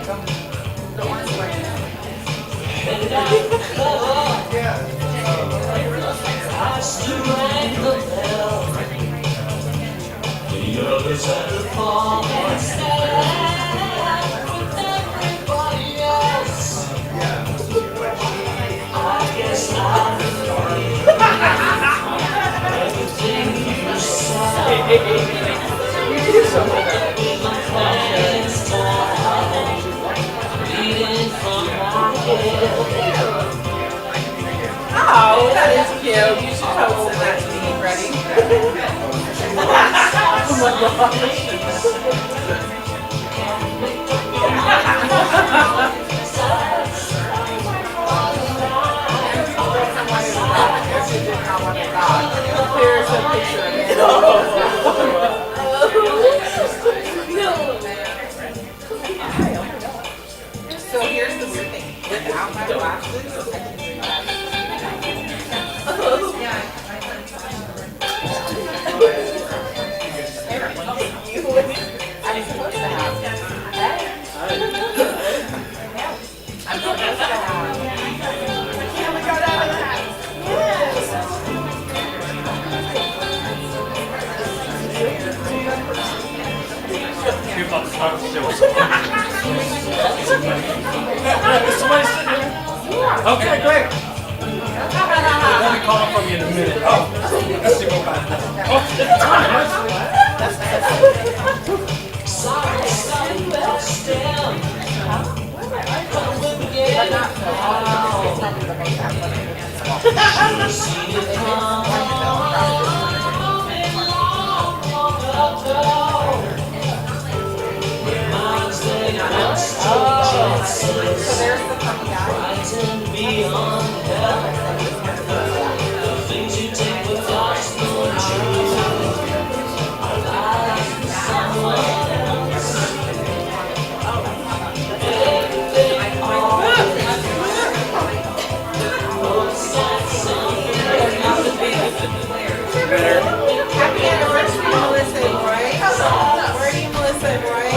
I still rang the bell. The others had to fall and stand with everybody else. I guess I'm everything you said. My plans tied, bleeding from my head. Oh, that is cute. You should post that to me, Freddie. Oh my gosh. There's a picture of it. So here's the weird thing. Without my glasses, I can do that. I'm supposed to have. I'm supposed to have. Can we go down to that? Yes. Somebody's sitting here. Okay, great. Let me call from you in a minute. Oh, let's see what about that. Oh, it's time. So there's the funny guy. Beyond hell, the things you take with thoughts more true. I like someone else. Everything all Happy anniversary, Melissa and Roy. Where are you, Melissa and Roy?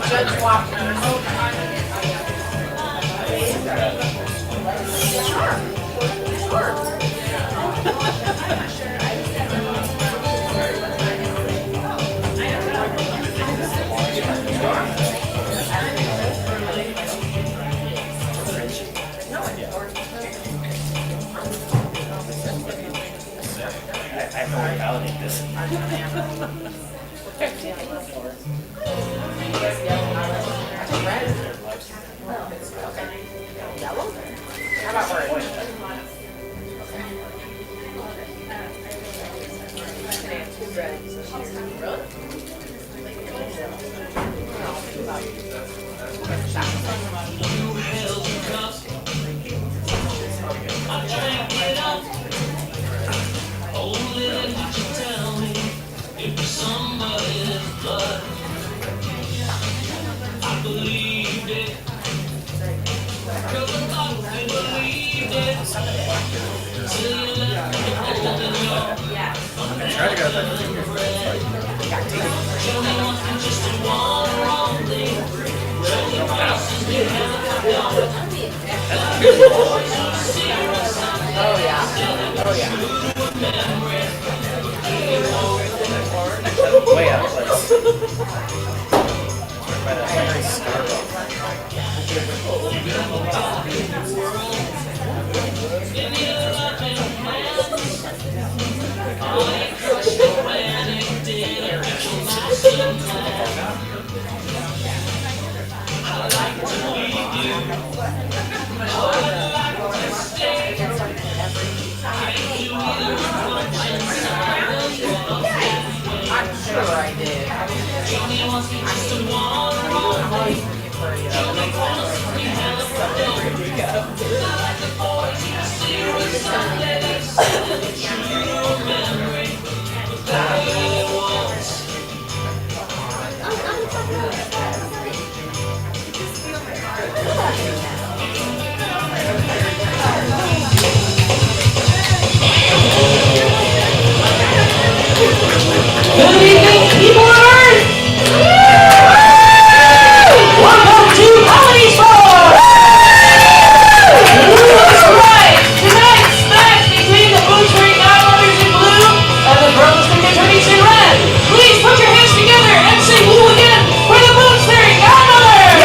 Judge Walker. I have to validate this. How about orange? I drank it up. Only then did you tell me it was somebody's blood. I believed it, 'cause I thought you believed it. Till you left me holding your Trying to go back to the show me more than just a one wrong thing. Show me promises you haven't done. Oh yeah. Oh yeah. way out of place. By that nice Starbucks. I wants me just to want more. Children promise to be held for like the boys in the series Sundays. True memory of that once. Good evening, keyboarders! Welcome to ComedySportz! That's right! Tonight's match between the Bootsbury Godmothers in blue and the Brooklyn Attorneys in red. Please put your hands together and say woo again for the Bootsbury Godmothers!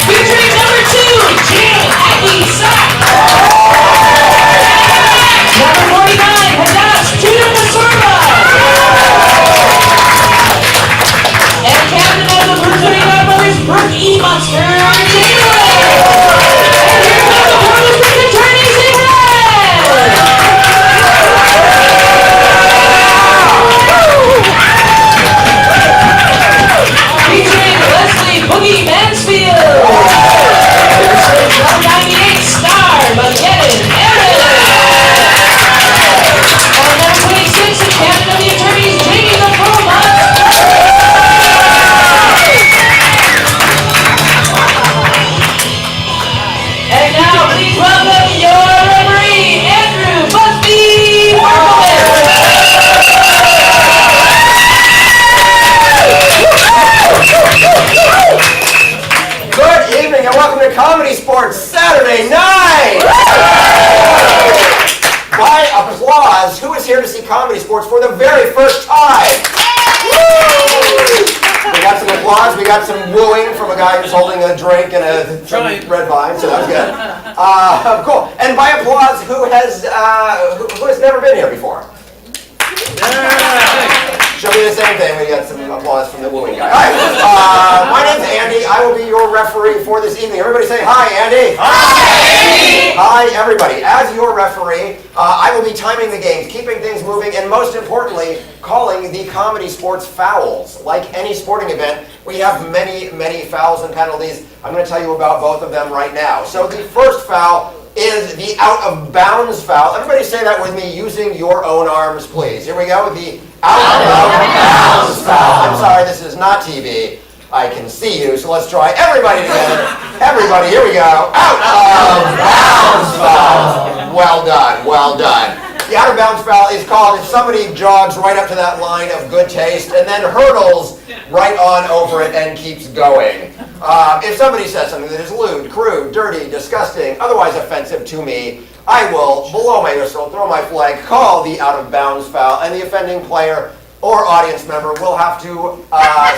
Featuring number 2, Jim Aggie Sack. Number 49, Hadass Tudor Masurba. And captain of the Bootsbury Godmothers, Brooke E. Monster Taylor. And here come the Brooklyn Attorneys in red. Featuring Leslie Boogie Mansfield. Number 98, Star Mageddon Aaron. And number 26, the captain of the attorneys, Jamie the Robot. And now, please welcome your referee, Andrew Busby Markowitz. Good evening and welcome to ComedySportz Saturday night! By applause, who is here to see ComedySportz for the very first time? We got some applause, we got some wooing from a guy who's holding a drink and some red vine, so that was good. Cool. And by applause, who has never been here before? She'll be the same thing. We got some applause from the wooing guy. All right. My name's Andy. I will be your referee for this evening. Everybody say hi, Andy. Hi. Hi, everybody. As your referee, I will be timing the games, keeping things moving, and most importantly, calling the ComedySportz fouls. Like any sporting event, we have many, many fouls and penalties. I'm going to tell you about both of them right now. So the first foul is the out of bounds foul. Everybody say that with me using your own arms, please. Here we go. The out of bounds foul. I'm sorry, this is not TV. I can see you, so let's try everybody together. Everybody, here we go. Out of bounds foul. Well done, well done. The out of bounds foul is called if somebody jogs right up to that line of good taste and then hurdles right on over it and keeps going. If somebody says something that is lewd, crude, dirty, disgusting, otherwise offensive to me, I will blow my whistle, throw my flag, call the out of bounds foul, and the offending player or audience member will have to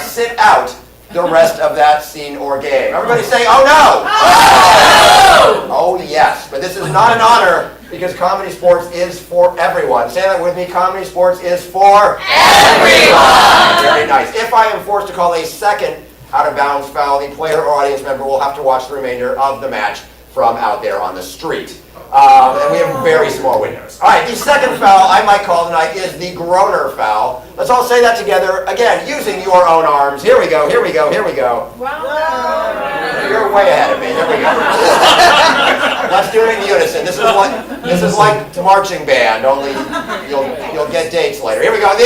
sit out the rest of that scene or game. Everybody say, oh no! Oh! Oh yes, but this is not an honor because ComedySportz is for everyone. Say that with me, ComedySportz is for everyone! Very nice. If I am forced to call a second out of bounds foul, the player or audience member will have to watch the remainder of the match from out there on the street. And we have very small windows. All right, the second foul I might call tonight is the groaner foul. Let's all say that together, again, using your own arms. Here we go, here we go, here we go. You're way ahead of me. Here we go. Let's do it in unison. This is like the marching band, only you'll get dates later. Here we go.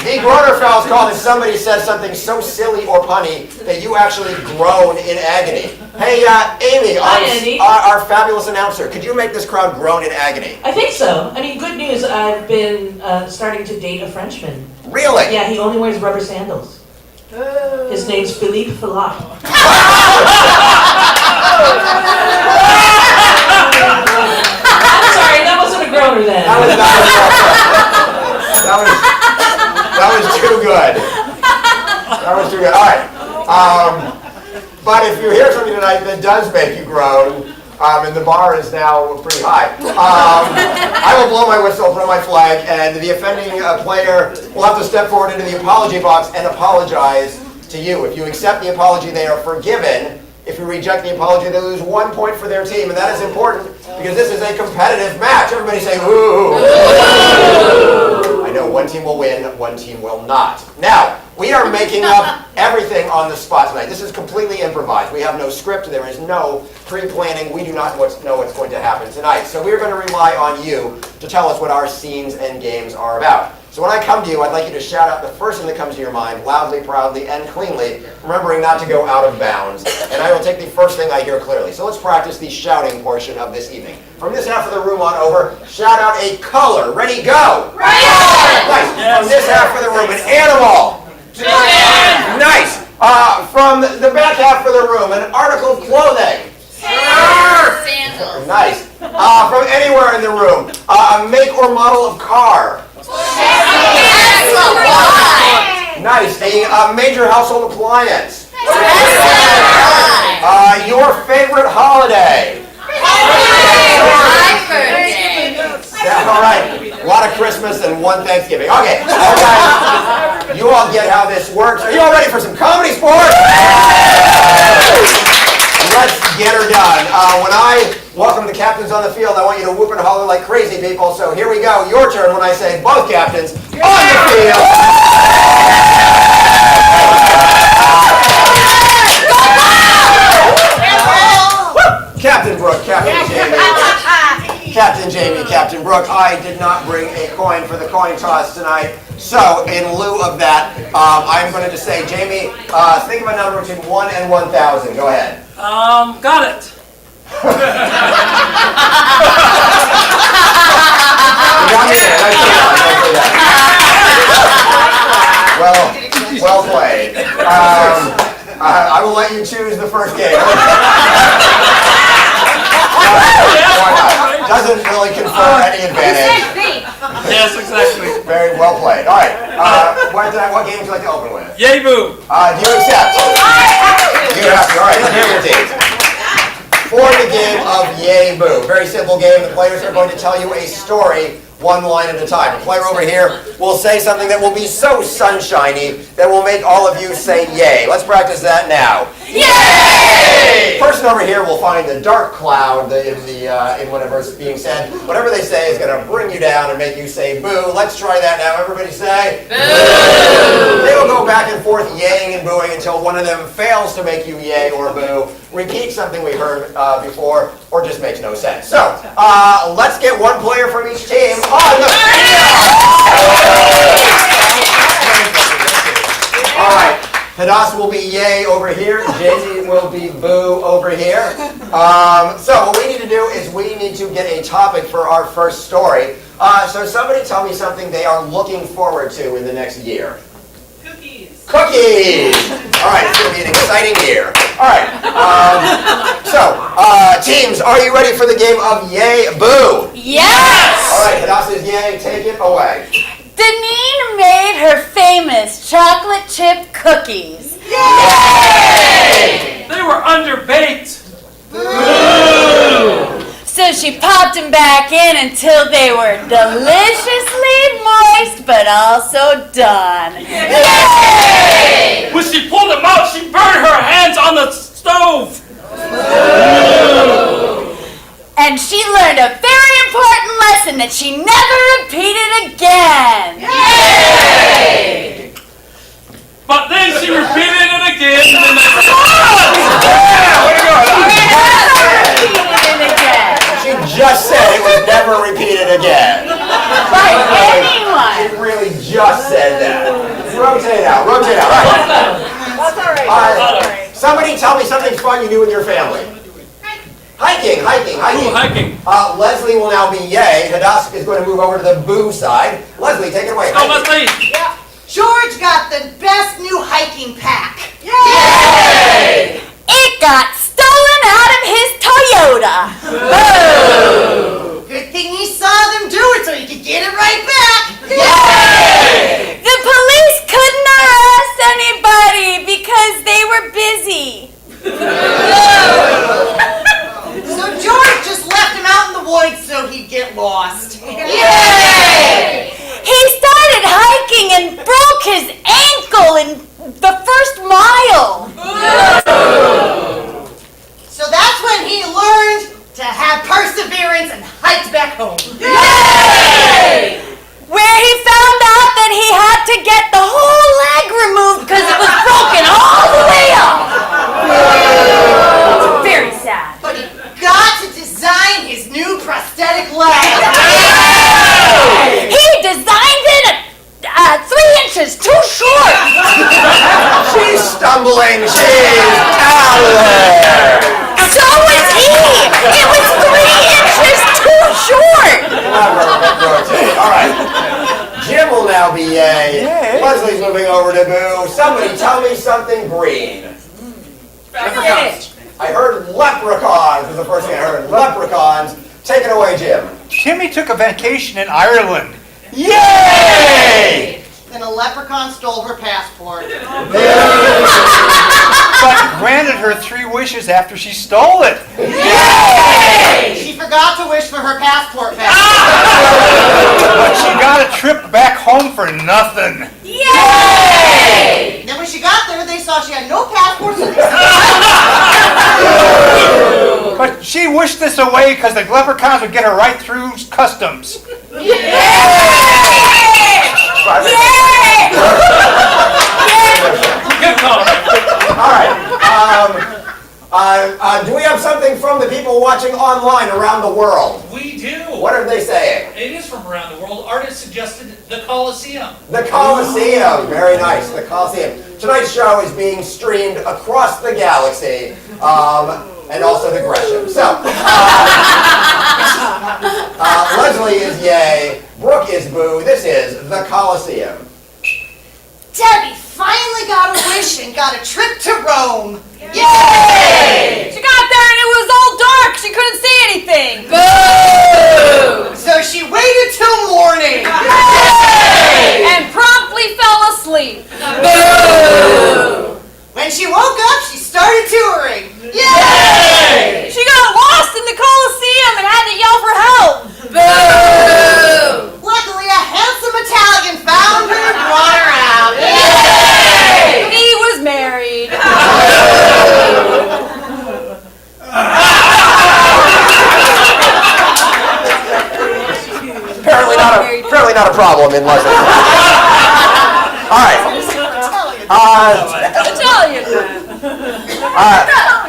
The groaner foul is called if somebody says something so silly or punny that you actually groan in agony. Hey, Amy, Hi, Andy. Our fabulous announcer, could you make this crowd groan in agony? I think so. I mean, good news, I've been starting to date a Frenchman. Really? Yeah, he only wears rubber sandals. His name's Philippe Philop. I'm sorry, that wasn't a groaner then. That was not that was too good. That was too good. All right. But if you hear something tonight that does make you groan, and the bar is now pretty high, I will blow my whistle, throw my flag, and the offending player will have to step forward into the apology box and apologize to you. If you accept the apology, they are forgiven. If you reject the apology, they lose 1 point for their team, and that is important because this is a competitive match. Everybody say, ooh. I know one team will win, one team will not. Now, we are making up everything on the spot tonight. This is completely improvised. We have no script. There is no pre-planning. We do not know what's going to happen tonight. So we're going to rely on you to tell us what our scenes and games are about. So when I come to you, I'd like you to shout out the first thing that comes to your mind, loudly, proudly, and cleanly, remembering not to go out of bounds. And I will take the first thing I hear clearly. So let's practice the shouting portion of this evening. From this half of the room on over, shout out a color. Ready, go! Right! Nice. From this half of the room, an animal. Nice. From the back half of the room, an article of clothing. Sandals. Nice. From anywhere in the room, a make or model of car. Nice. A major household appliance. Your favorite holiday. Yeah, all right. A lot of Christmas and one Thanksgiving. Okay. Okay. You all get how this works. Are you all ready for some comedy sports? Let's get her done. When I welcome the captains on the field, I want you to whoop and holler like crazy people. So here we go. Your turn when I say both captains on the field. Captain Brooke, Captain Jamie. Captain Jamie, Captain Brooke, I did not bring a coin for the coin toss tonight. So, in lieu of that, I'm going to just say, Jamie, think of a number between 1 and 1,000. Go ahead. Got it. You got me there. Nicely done. Well played. I will let you choose the first game. Doesn't really confer any advantage. Yes, exactly. Very well played. All right. What game would you like to open with? Yay, boo. Do you accept? You have to. All right. Here are your teams. For the game of Yay Boo. Very simple game. The players are going to tell you a story one line at a time. The player over here will say something that will be so sunshiny that will make all of you say yay. Let's practice that now. Yay! The person over here will find the dark cloud in whatever's being said. Whatever they say is going to bring you down and make you say boo. Let's try that now. Everybody say boo! They will go back and forth yaying and booing until one of them fails to make you yay or boo, repeat something we heard before, or just makes no sense. So, let's get one player from each team on the field! All right, Hadass will be yay over here, Jay-Z will be boo over here. So what we need to do is we need to get a topic for our first story. So somebody tell me something they are looking forward to in the next year. Cookies! All right, it's going to be an exciting year. All right, teams, are you ready for the game of Yay Boo? Yes! All right, Hadass is yay, take it away. Deneen made her famous chocolate chip cookies. Yay! They were underbaked. So she popped them back in until they were deliciously moist, but also done. Yay! When she pulled them out, she burned her hands on the stove. And she learned a very important lesson that she never repeated again. Yay! But then she repeated it again. And She just said it was never repeated again. By anyone. She really just said that. Rotate out. Right. That's all right. Somebody tell me something fun you do with your family. Hiking. Ooh, hiking. Leslie will now be yay. Hadass is going to move over to the boo side. Leslie, take it away. Oh, Leslie. Yeah. George got the best new hiking pack. Yay! It got stolen out of his Toyota. Boo! Good thing he saw them do it so he could get it right back. Yay! The police couldn't arrest anybody because they were busy. So George just left him out in the woods so he'd get lost. Yay! He started hiking and broke his ankle in the tumbling cheese out of there. So was he! It was 3 inches too short! All right. Jim will now be yay. Leslie's moving over to boo. Somebody tell me something green. Leprechauns. I heard leprechauns was the first thing I heard. Leprechauns. Take it away, Jim. Timmy took a vacation in Ireland. Yay! Then a leprechaun stole her passport. But granted her 3 wishes after she stole it. She forgot to wish for her passport back. But she got a trip back home for nothing. And then when she got there, they saw she had no passport. So But she wished this away because the leprechauns would get her right through customs. Good call. All right. Do we have something from the people watching online around the world? We do. What are they saying? It is from around the world. Artists suggested the Colosseum. The Colosseum. Very nice. The Colosseum. Tonight's show is being streamed across the galaxy, and also the Gresham. So, Leslie is yay. Brooke is boo. This is the Colosseum. Debbie finally got a wish and got a trip to Rome. Yay! She got there and it was all dark. She couldn't see anything. Boo! So she waited till morning. Yay! And promptly fell asleep. Boo! When she woke up, she started touring. Yay! She got lost in the Colosseum and had to yell for help. Boo! Luckily, a handsome Italian found her and brought her out. Yay! He was married. Apparently not a problem in Leslie. All right. Italian.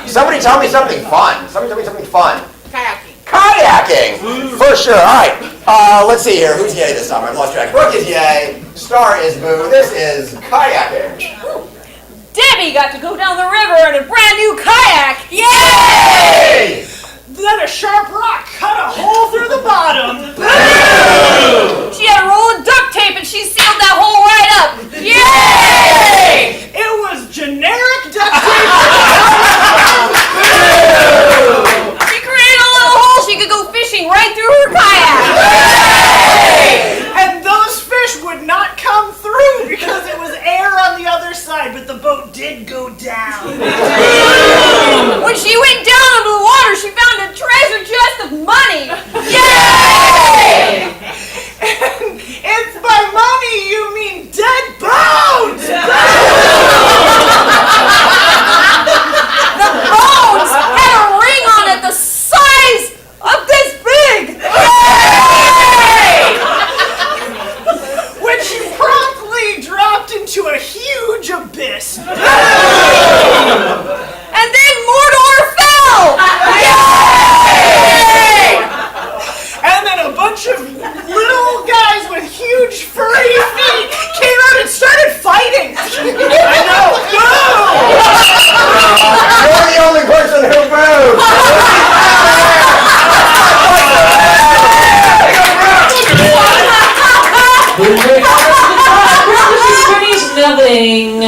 Somebody tell me something fun. Somebody tell me something fun. Kayaking. Kayaking, for sure. All right. Let's see here. Who's yay this time? I've lost track. Brooke is yay. Star is boo. This is kayaking. Debbie got to go down the river in a brand new kayak. Yay! Then a sharp rock cut a hole through the bottom. She had a roll of duct tape and she sealed that hole right up. Yay! It was generic duct tape. She created a little hole she could go fishing right through her kayak. And those fish would not come through because it was air on the other side, but the boat did go down. When she went down into the water, she found a treasure chest of money. Yay! And it's by money you mean dead bones. The bones had a ring on it the size of this big. Yay! Which she promptly dropped into a huge abyss. And then Mordor fell. Yay! And then a bunch of little guys with huge furry feet came out and started fighting. I know. You're the only person who moves. Nothing.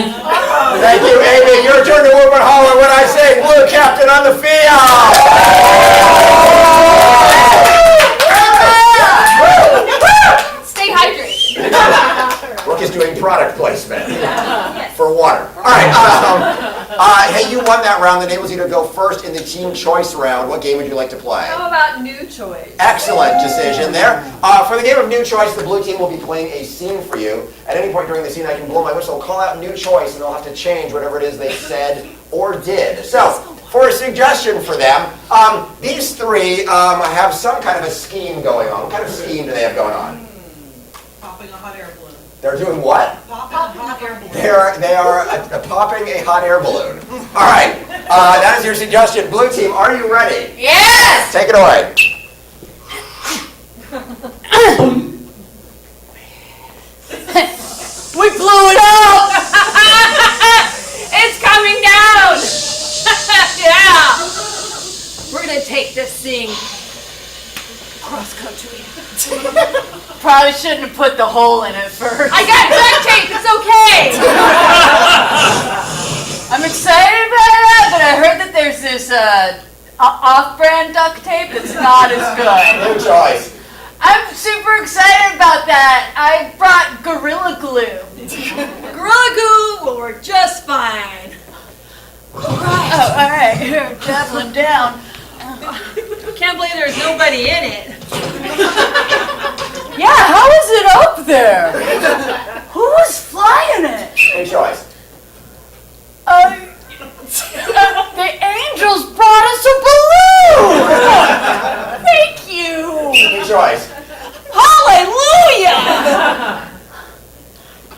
Thank you, Amy. Your turn to whoop and holler when I say blue captain on the field. Stay hydrated. Brooke is doing product placement for water. All right. Hey, you won that round. That enables you to go first in the team choice round. What game would you like to play? How about new choice? Excellent decision there. For the game of new choice, the blue team will be playing a scene for you. At any point during the scene, I can blow my whistle, call out new choice, and they'll have to change whatever it is they said or did. So, for a suggestion for them, these three have some kind of a scheme going on. What kind of scheme do they have going on? Popping a hot air balloon. They're doing what? Popping a hot air balloon. They are popping a hot air balloon. All right, that is your suggestion. Blue team, are you ready? Yes! Take it away. We blew it up! It's kind I shouldn't have put the hole in it first. I got duct tape. It's okay. I'm excited about that, but I heard that there's this off-brand duct tape that's not as good. Good choice. I'm super excited about that. I brought Gorilla Glue. Gorilla Glue will work just fine. Oh, all right. Here, javelin down. Can't believe there's nobody in it. Yeah, how is it up there? Who was flying it? Good choice. The angels brought us a balloon! Thank you! Good choice. Hallelujah!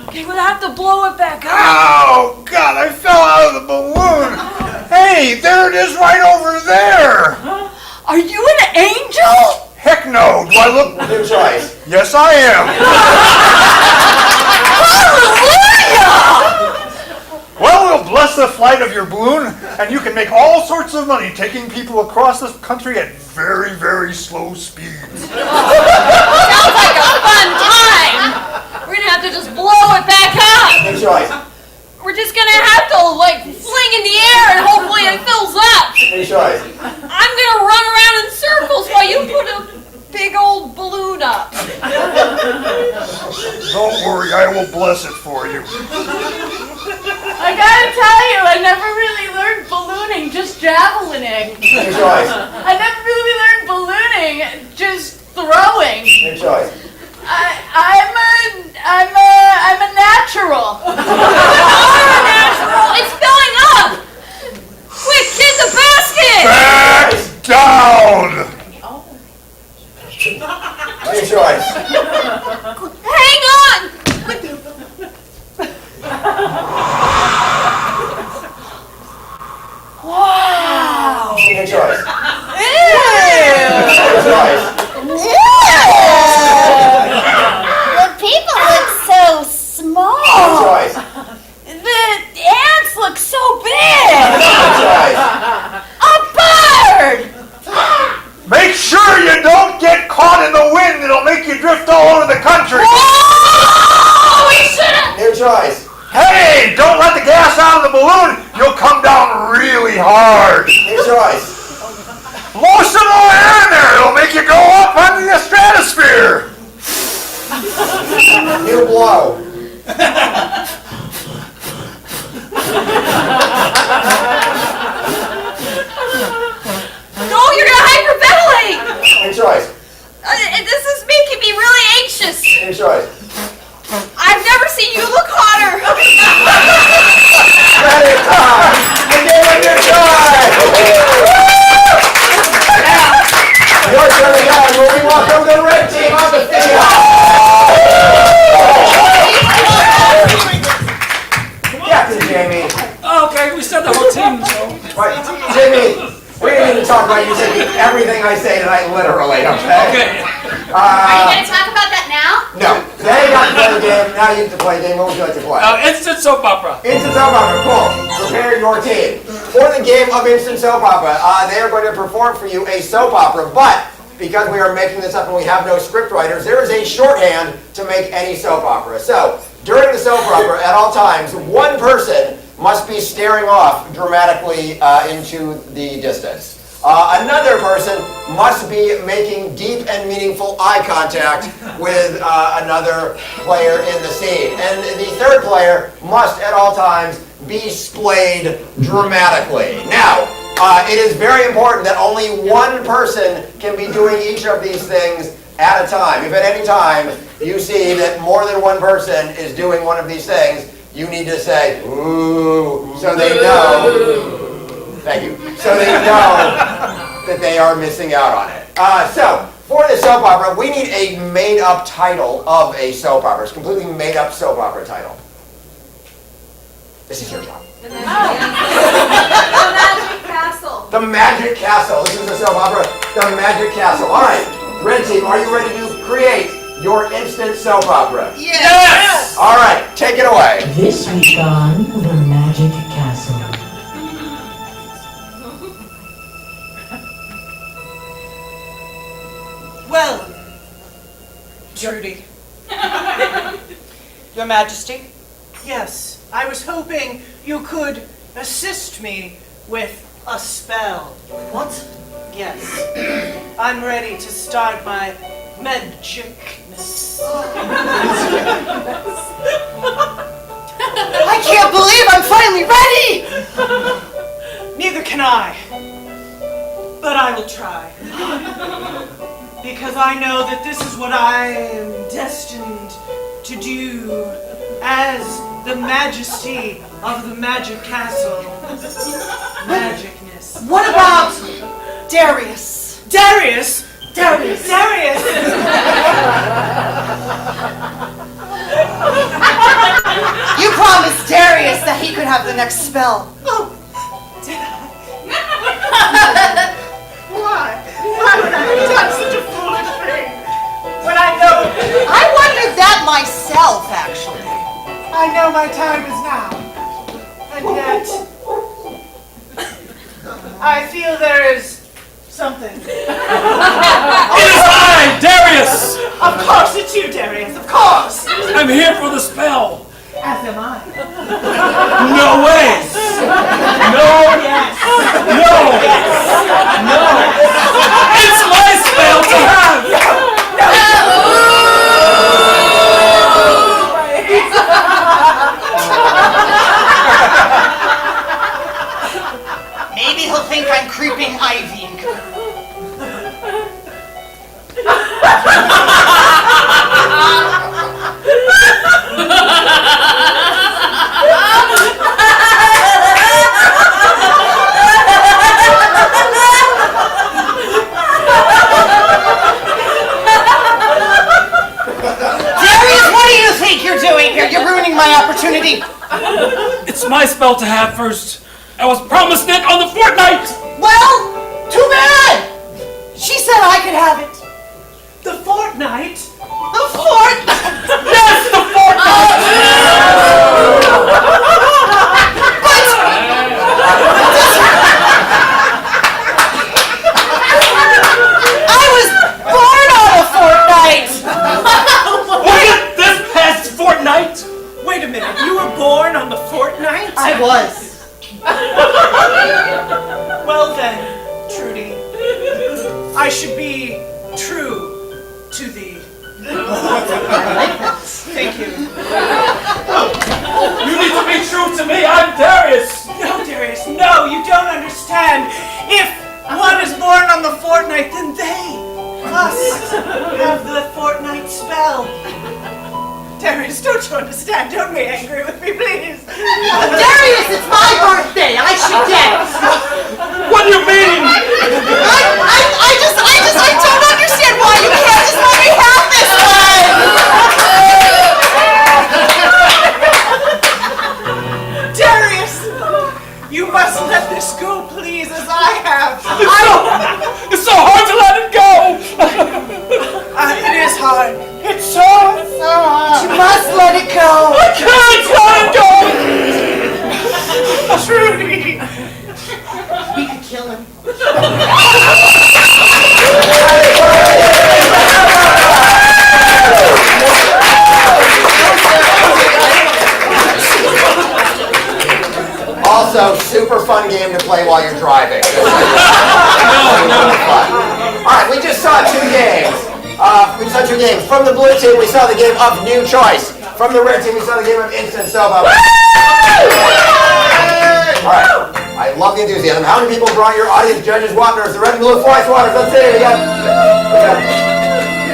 Okay, we'll have to blow it back up. Oh, God, I fell out of the balloon. Hey, there it is right over there. Are you an angel? Heck no. Do I look? Good choice. Yes, I am. Hallelujah! Well, we'll bless the flight of your balloon, and you can make all sorts of money taking people across this country at very, very slow speeds. Sounds like a fun time. We're gonna have to just blow it back up. Good choice. We're just gonna have to like fling in the air and hopefully it fills up. Good choice. I'm gonna run around in circles while you put a big old balloon up. Don't worry, I will bless it for you. I gotta tell you, I never really learned ballooning, just javelining. Good choice. I never really learned ballooning, just throwing. Good choice. I'm a natural. Natural, it's filling up. Quick, get the basket. Back down! Good choice. Hang on. Wow. Good choice. Ew. Good choice. The people look so small. Good choice. The ants look so big. Good choice. A bird. Make sure you don't get caught in the wind. It'll make you drift all over the country. Oh, we should've. Good choice. Hey, don't let the gas out of the balloon. You'll come down really hard. Good choice. Blow some more air in there. It'll make you go up under the stratosphere. You blow. No, you're gonna hyperventilate. Good choice. This is making me really anxious. Good choice. I've never seen you look hotter. Ready time. You gave it your try. Now, your turn again. Moving welcome to the red team on the field. Captain Jamie. Oh, okay, we said the whole team, so. Wait, Jimmy, we didn't even talk about you taking everything I say tonight literally, okay? Okay. Are you going to talk about that now? No. They got to play the game. Now you get to play the game. What would you like to play? Instant soap opera. Instant soap opera. Cool. Prepare your team. For the game of instant soap opera, they are going to perform for you a soap opera, but because we are making this up and we have no script writers, there is a shorthand to make any soap opera. So, during the soap opera, at all times, one person must be staring off dramatically into the distance. Another person must be making deep and meaningful eye contact with another player in the scene. And the third player must, at all times, be splayed dramatically. Now, it is very important that only one person can be doing each of these things at a time. If at any time you see that more than one person is doing one of these things, you need to say, ooh, so they know. Thank you. So they know that they are missing out on it. So, for the soap opera, we need a made-up title of a soap opera. It's a completely made-up soap opera title. This is your job. The Magic Castle. The Magic Castle. This is the soap opera, The Magic Castle. All right, Red Team, are you ready to create your instant soap opera? Yes! All right, take it away. This week on The Magic Castle. Well, Trudy, Your Majesty? Yes, I was hoping you could assist me with a spell. What? Yes, I'm ready to start my magicness. I can't believe I'm finally ready! Neither can I, but I will try. Because I know that this is what I am destined to do as the Majesty of the Magic Castle. Magicness. What about Darius? Darius! Darius! Darius! You promised Darius that he could have the next spell. Oh, did I? Why? Why would I have done such a foolish thing? When I know... I wondered that myself, actually. I know my time is now. And yet... I feel there is something. It is I, Darius! Of course it's you, Darius, of course! I'm here for the spell. As am I. No way! No! Yes. No! No! It's my spell to have! Maybe he'll think I'm creeping ivy. You're ruining my opportunity. It's my spell to have first. I was promised it on the fortnight. Well, too bad. She said I could have it. The fortnight? The fortnight. Yes, the fortnight. I was born on a fortnight. Was it this past fortnight? Wait a minute, you were born on the fortnight? I was. Well then, Trudy, I should be true to thee. Thank you. You need to be true to me. I'm Darius. No, Darius, no, you don't understand. If one is born on the fortnight, then they must have the fortnight spell. Darius, don't you understand? Don't be angry with me, please. Darius, it's my birthday. I should get it. What do you mean? I don't understand why you can't just let me have this one. Darius, you must let this go, please, as I have. It's so hard to let it go. It is hard. It's so hard. You must let it go. I can't let it go. Trudy. We could kill him. Also, super fun game to play while you're driving. Alright, we just saw two games. From the blue team, we saw the game of New Choice. From the red team, we saw the game of Instant Soba. Alright, I love the enthusiasm. How many people brought your audience judges waters, the red and blue fly swatters? Let's see,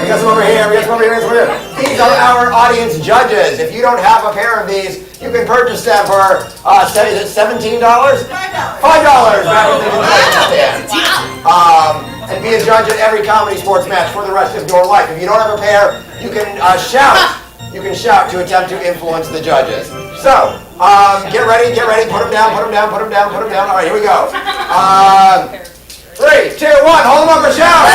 we got some over here, we got some over here, some over here. These are our audience judges. If you don't have a pair of these, you can purchase them for, is it $17? $5. And be a judge at every comedy sports match for the rest of your life. If you don't have a pair, you can shout. You can shout to attempt to influence the judges. So, get ready, put them down. All right, here we go. 3, 2, 1, hold them up and shout.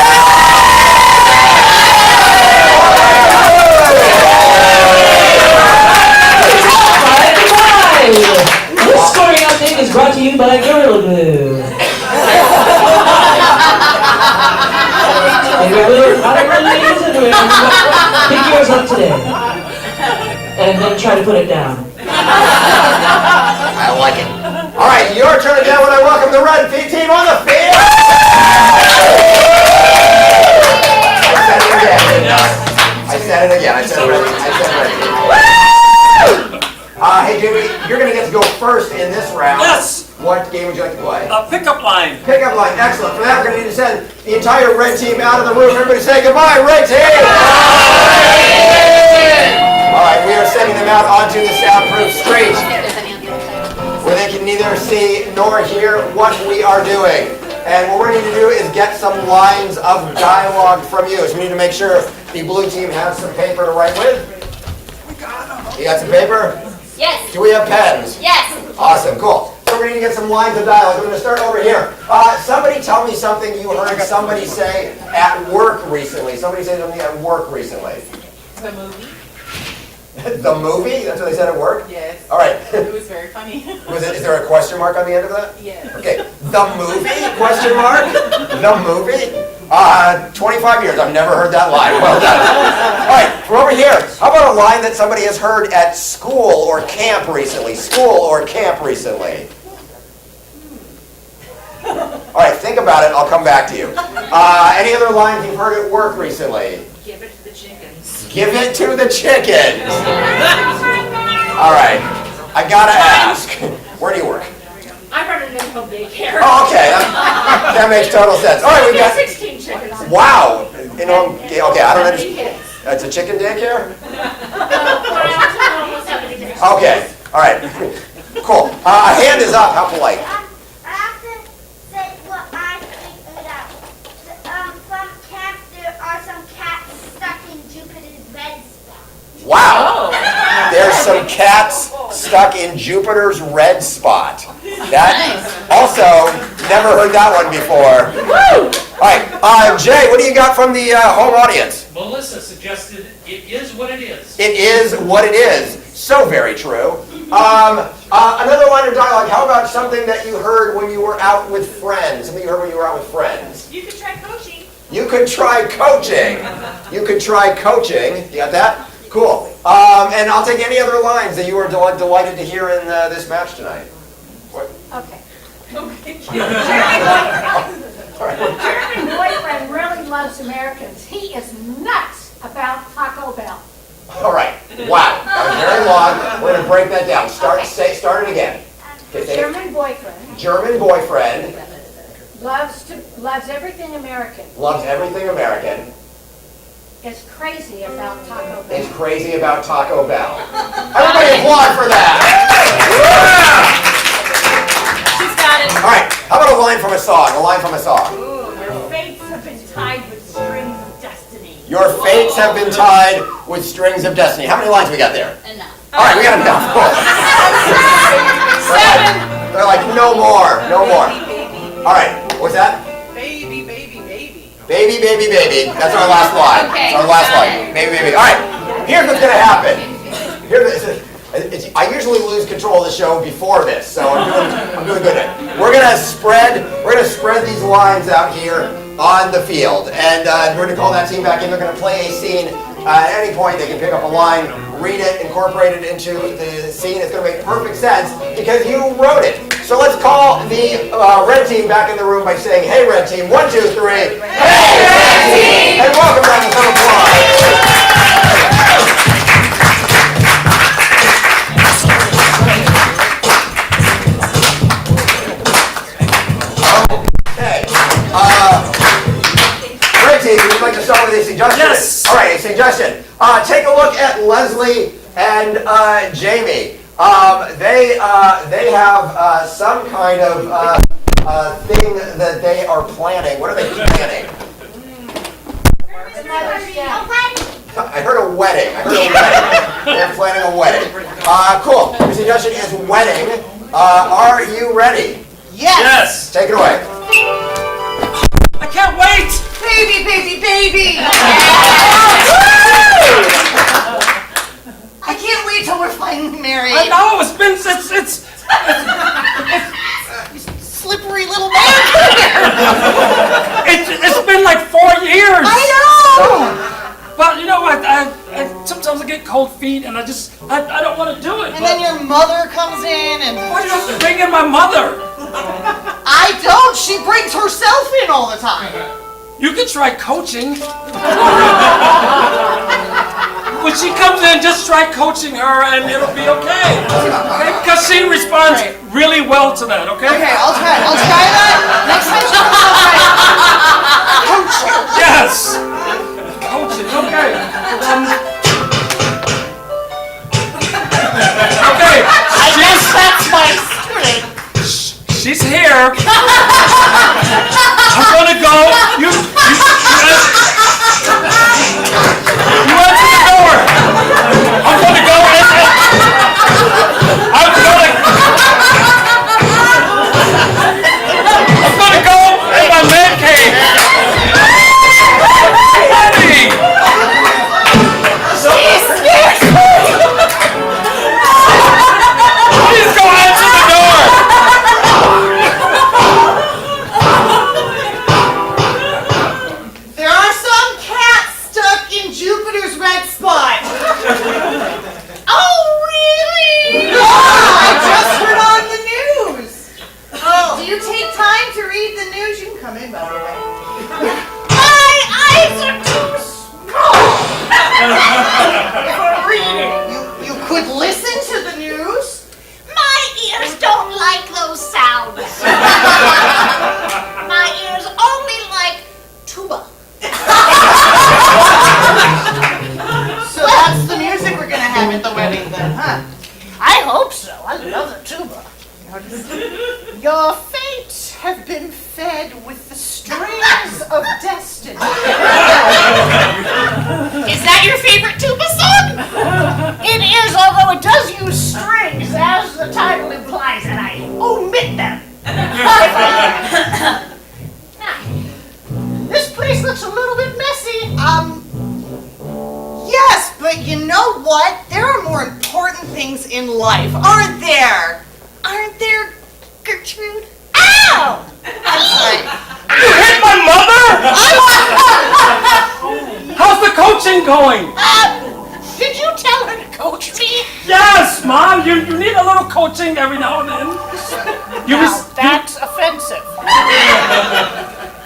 This scoring update is brought to you by Gorilla Glue. Pick yours up today. and then try to put it down. I like it. All right, your turn again when I welcome the red team on the field. I said it again. I said red team. Hey, Jimmy, you're going to get to go first in this round. Yes. What game would you like to play? Pickup line. Pickup line. Excellent. For that, we're going to need to send the entire red team out of the room. Everybody say goodbye, red team. All right, we are sending them out onto the soundproof street, where they can neither see nor hear what we are doing. And what we're going to do is get some lines of dialogue from you. So we need to make sure the blue team has some paper to write with. You got some paper? Yes. Do we have pens? Yes. Awesome, cool. So we're going to get some lines of dialogue. We're going to start over here. Somebody tell me something you heard somebody say at work recently. Somebody say something at work recently. The movie? The movie? That's what they said at work? Yes. All right. It was very funny. Is there a question mark on the end of that? Yes. Okay. The movie? Question mark? The movie? 25 years. I've never heard that line. Well done. All right. From over here, how about a line that somebody has heard at school or camp recently? School or camp recently? All right. Think about it. I'll come back to you. Any other lines you've heard at work recently? Give it to the chickens. Give it to the chickens. All right. I gotta ask. Where do you work? I run an Improv daycare. Oh, okay. That makes total sense. All right, we got 16 chickens. Wow. You know, okay, I don't understand. It's a chicken daycare? Okay. All right. Cool. A hand is up. How polite. I have to say what I think about. From camp, there are some cats stuck in Jupiter's red spot. Wow. There's some cats stuck in Jupiter's red spot. That also, never heard that one before. All right, Jay, what do you got from the home audience? Melissa suggested it is what it is. It is what it is. So very true. Another line of dialogue. How about something that you heard when you were out with friends? Something you heard when you were out with friends. You could try coaching. You could try coaching. You could try coaching. You got that? Cool. And I'll take any other lines that you were delighted to hear in this match tonight. What? Okay. German boyfriend really loves Americans. He is nuts about Taco Bell. All right. Wow. That was very long. We're going to break that down. Start it again. Okay, German boyfriend German boyfriend loves everything American. loves everything American. Is crazy about Taco Bell. Is crazy about Taco Bell. Everybody applaud for that. She's got it. All right. How about a line from a song? A line from a song. Ooh, your fates have been tied with strings of destiny. Your fates have been tied with strings of destiny. How many lines we got there? Enough. All right, we got enough. Cool. 7. They're like, no more, no more. All right, what's that? Baby, baby, baby. Baby, baby, baby. That's our last line. Okay, That's our last got line. Baby, baby. All right, here's what's going to happen. I usually lose control of the show before this, so I'm doing good at it. We're gonna spread these lines out here on the field, and we're gonna call that team back in. They're gonna play a scene. At any point, they can pick up a line, read it, incorporate it into the scene. It's gonna make perfect sense because you wrote it. So let's call the red team back in the room by saying, "Hey, red team! 1, 2, 3. Hey, red team!" And welcome back to some applause. Would you like to start with a suggestion? Yes. All right, a suggestion. Take a look at Leslie and Jamie. They have some kind of thing that they are planning. What are they planning? I heard a wedding. They're planning a wedding. Cool. Your suggestion is wedding. Are you ready? Yes. Take it away. I can't wait. Baby, baby, baby! I can't wait till we're finally married. I know it's Slippery little man. it's been like 4 years. I know! But you know what? I sometimes I get cold feet. need, and I don't want to do it. And then your mother comes in and... Why do you have to bring in my mother? I don't! She brings herself in all the time! You could try coaching. When she comes in, just try coaching her and it'll be okay. Okay? Because she responds really well to that, okay? Okay, I'll try that. Next time she comes over, coach. Yes! Coaching, okay. Okay, I guess that's my strength. she's here. I'm gonna go. You answer the door. I'm gonna go and I'm gonna go in my man cave. Eddie! Please go answer the door. There are some cats stuck in Jupiter's red spot. Oh, really? Yeah, I just heard on the news. Oh, do you take time to read the news? You can come in, by the way. My eyes are too small For reading. You could listen to the news. My ears don't like those sounds. My ears only like tuba. So that's the music we're gonna have at the wedding then, huh? I hope so. I love the tuba. Your fate have been fed with the strings of destiny. Is that your favorite tuba song? It is, although it does use strings, as the title implies, and I omit them. Now, this place looks a little bit messy. Yes, but you know what? There are more important things in life, aren't there? Aren't there, Gertrude? Ow! I'm sorry. You hit my mother? How's the coaching going? Did you tell her to coach me? Yes, Mom. You need a little coaching every now and then. That's offensive.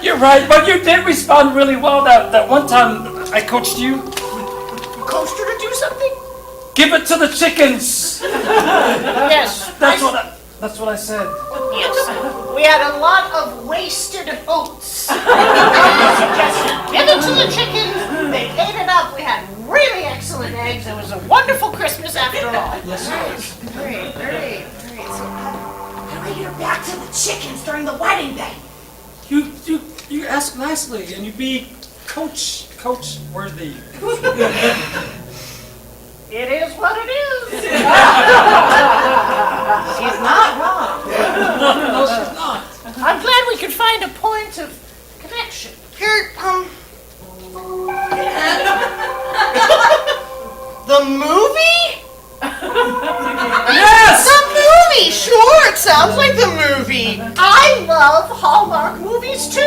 You're right, but you did respond really well that one time I coached you. You coached her to do something? Give it to the chickens. Yes. That's what I said. Yes. We had a lot of wasted oats. Give it to the chickens. They ate it up. We had really excellent eggs. It was a wonderful Christmas after all. Yes, it was. Great. So, how do I get back to the chickens during the wedding day? You ask nicely and you be coach worthy. It is what it is. She's not wrong. No, she's not. I'm glad we could find a point of connection. Here, the movie? Yes! The movie, sure, it sounds like the movie. I love Hallmark movies too.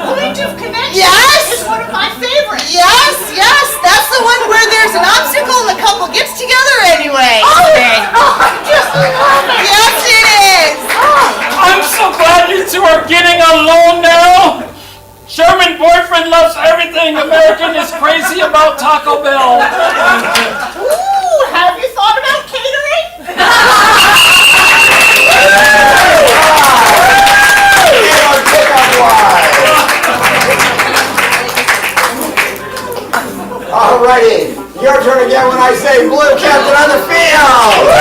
Point of Connection Yes! is one of my favorites. Yes, that's the one where there's an obstacle and the couple gets together anyway. I just love it. Yes, it is. I'm so glad you two are getting along now. Sherman boyfriend loves everything American is crazy about Taco Bell. Ooh, have you thought about catering? Alrighty, your turn again when I say blue captain on the field.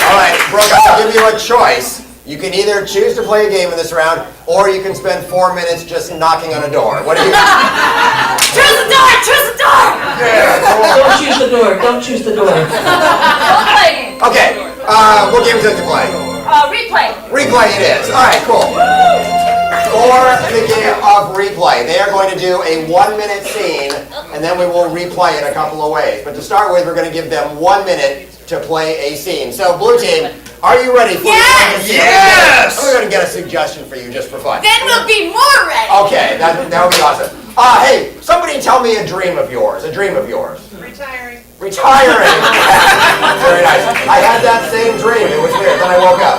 Alright, Brooke, I'll give you a choice. You can either choose to play a game in this round, or you can spend 4 minutes just knocking on a door. What do you? Choose the door! Choose the door! Yeah, cool. Don't choose the door. Don't choose the door. Don't play it. Okay, what game is it to play? Replay. Replay it is. Alright, cool. For the game of replay, they are going to do a 1-minute scene, and then we will replay it a couple of ways. But to start with, we're going to give them 1 minute to play a scene. So, blue team, are you ready for Yes! the Yes! I'm going to get a suggestion for you just for fun. Then we'll be more ready. Okay, that would be awesome. Hey, somebody tell me a dream of yours. A dream of yours. Retiring. Retiring. Very nice. I had that same dream. It was weird. Then I woke up.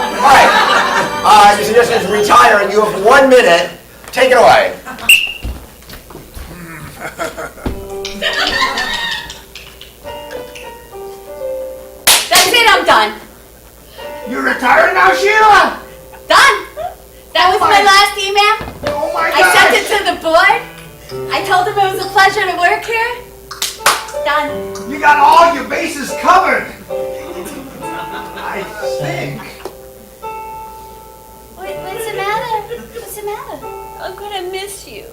All right. Your suggestion is retiring. You have 1 minute. Take it away. That's it, I'm done. You're retired now, Sheila? Done. That was my last email. Oh my I sent it to the board. I told them it was a pleasure to work here. Done. You got all your bases covered. I think. What's the matter? What's the matter? I'm gonna miss you.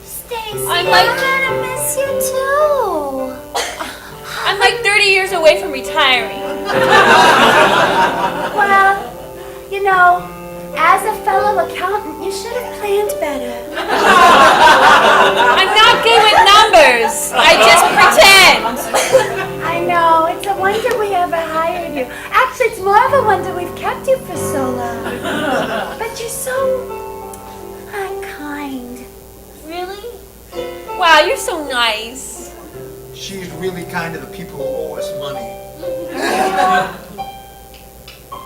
Stacy, I'm like- I'm gonna miss you too. I'm like 30 years away from retiring. Well, you know, as a fellow accountant, you should have planned better. I'm not good with numbers. I just pretend. I know, it's a wonder we ever hired you. Actually, it's more of a wonder we've kept you for so long. But you're so unkind. Really? Wow, you're so nice. She's really kind to the people who owe us money.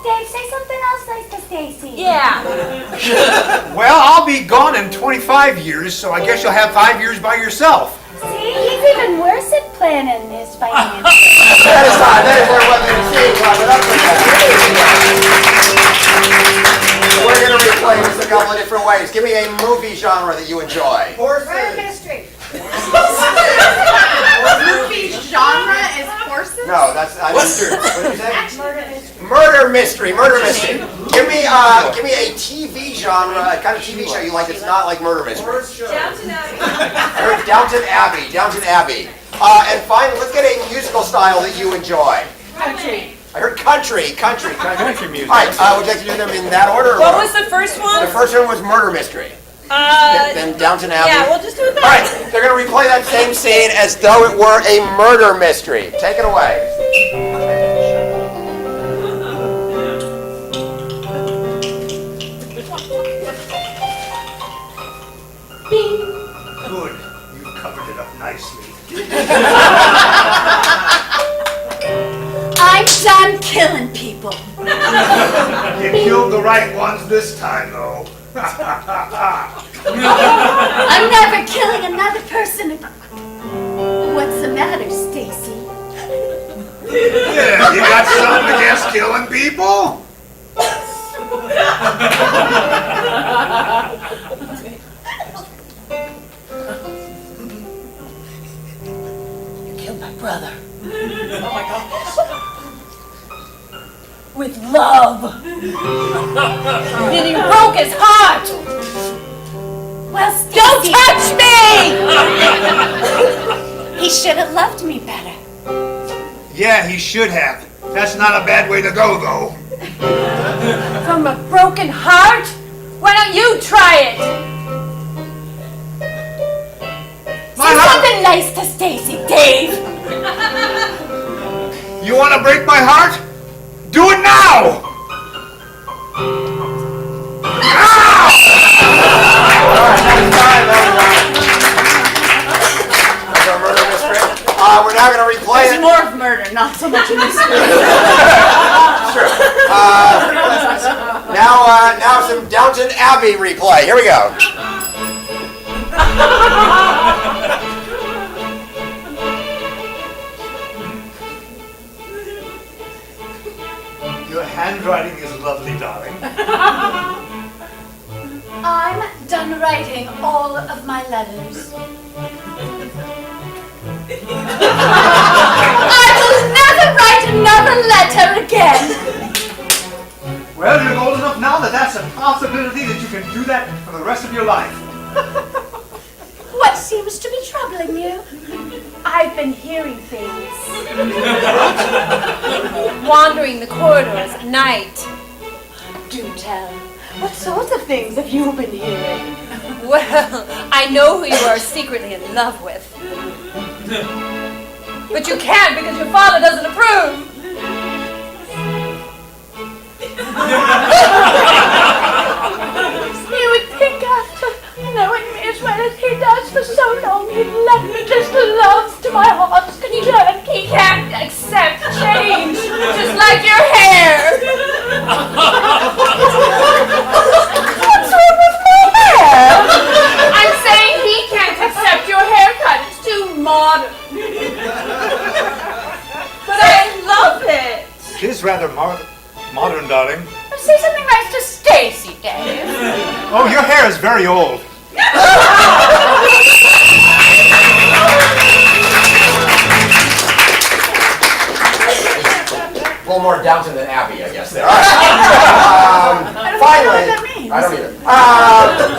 Dave, say something else nice to Stacy. Yeah. Well, I'll be gone in 25 years, so I guess you'll have 5 years by yourself. See, he's even worse at planning his finances. That is time. That is where we're going to see. Clap it up for that. We're going to replay this a couple of different ways. Give me a movie genre that you enjoy. Murder mystery. Movie genre is horses? No, that's mystery. What did you say? Murder mystery. Murder mystery. Murder mystery. Give me a TV genre, a kind of TV show you like that's not like murder mystery. Downton Abbey. I heard Downton Abbey. Downton Abbey. And finally, let's get a musical style that you enjoy. Country. I heard country music. All right, would you like to do them in that order? Or What was the first one? The first one was murder mystery. Then Downton Abbey. Yeah, we'll just do it All right, they're going to replay that same scene as though it were a murder mystery. Take it away. Good. You covered it up nicely. I'm done killing people. You killed the right ones this time, though. I'm never killing another person. What's the matter, Stacy? Yeah, you got something against killing people? You killed my brother. With love. And he broke his heart. Well, Stacy, Don't touch me! he should have loved me better. Yeah, he should have. That's not a bad way to go, though. From a broken heart? Why don't you try it? Say something nice to Stacy, Dave. You want to break my heart? Do it now! That's our murder mystery. We're now going to replay It's it. more of murder, not so much a mystery. Sure. Now some Downton Abbey replay. Here we go. Your handwriting is lovely, darling. I'm done writing all of my letters. I will never write another letter again. Well, you're old enough now that that's a possibility that you can do that for the rest of your life. What seems to be troubling you? I've been hearing things. Wandering the corridors at night. Do tell. What sorts of things have you been hearing? Well, I know who you are secretly in love with. But you can't because your father doesn't approve. as he does for so long. He left me just love to my heart. He can't accept change, just like your hair. What's wrong with my hair? I'm saying he can't accept your haircut. It's too modern. But I love it. It is rather modern, darling. Say something nice to Stacy, Dave. Oh, your hair is very old. A little more Downton than Abbey, I guess there. All right. Finally, I don't either.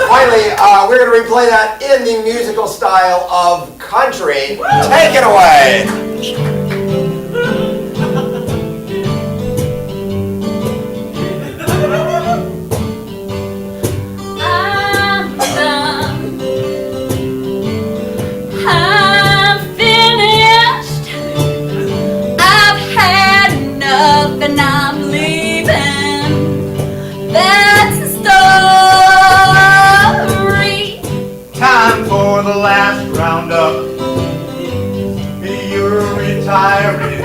Finally, we're going to replay that in the musical style of country. Take it away. And I'm leaving. That's the story. Time for the last roundup. You're retiring.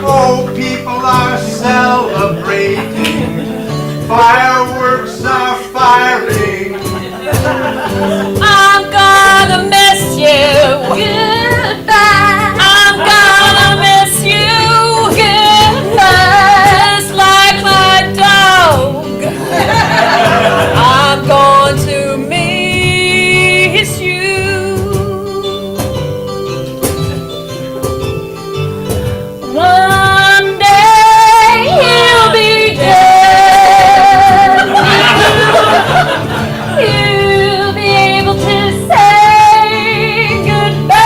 Oh, people are celebrating. Fireworks are firing. I'm gonna miss you. Goodbye. I'm gonna miss you. Just like my dog, I'm going to miss you. One day he'll be dead. You'll be able to say goodbye.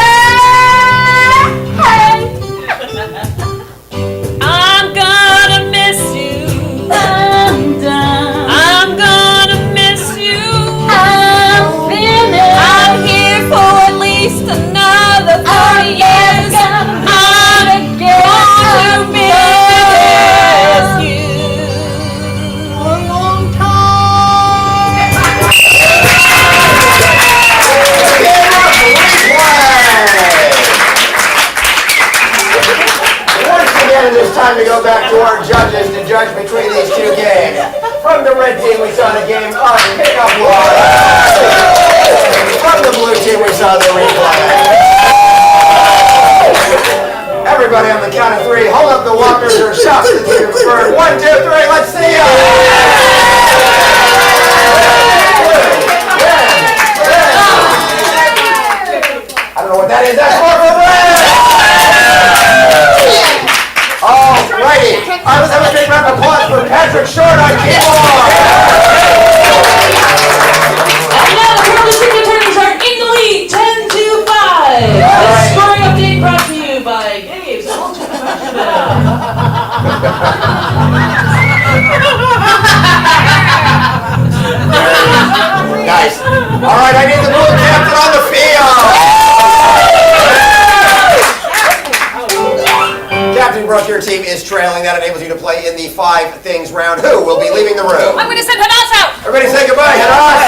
I'm gonna miss you. I'm gonna miss you. I'm finished. I'm here for at least another 30 years. I'm going to miss you a long time. Once again, it is time to go back to our judges to judge between these two games. From the red team, we saw the game of pickup line. From the blue team, we saw the replay. Everybody on the count of three, hold up the walkers or shout to the team you prefer. 1, 2, 3, let's see ya! I don't know what that is. That's more for red! Alrighty. Let's have a big round of applause for Patrick Short on keyboard. And now the Purple Signatories are in the lead, 10-5. The scoring update brought to you by Gabe's Ultimate Fashion Nice. Alright, I need the blue captain on the field. Captain Brooke, your team is trailing. That enables you to play in the 5 things round. Who will be leaving the room? I'm going to send Hadas out. Everybody say goodbye, Hadas.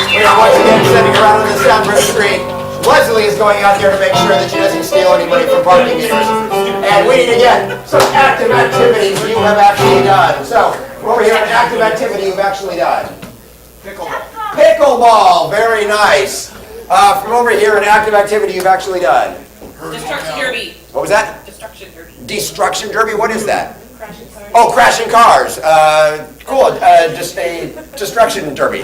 We are once again sending around on the soundproof screen. Leslie is going out there to make sure that she doesn't steal any money from parking meters. And we need to get some active activities you have actually done. So, over here, an active activity you've actually done. Pickleball. Pickleball, very nice. From over here, an active activity you've actually done. Destruction Derby. What was that? Destruction Derby. Destruction Derby, what is that? Crashing cars. Oh, crashing cars. Cool. Just a destruction derby.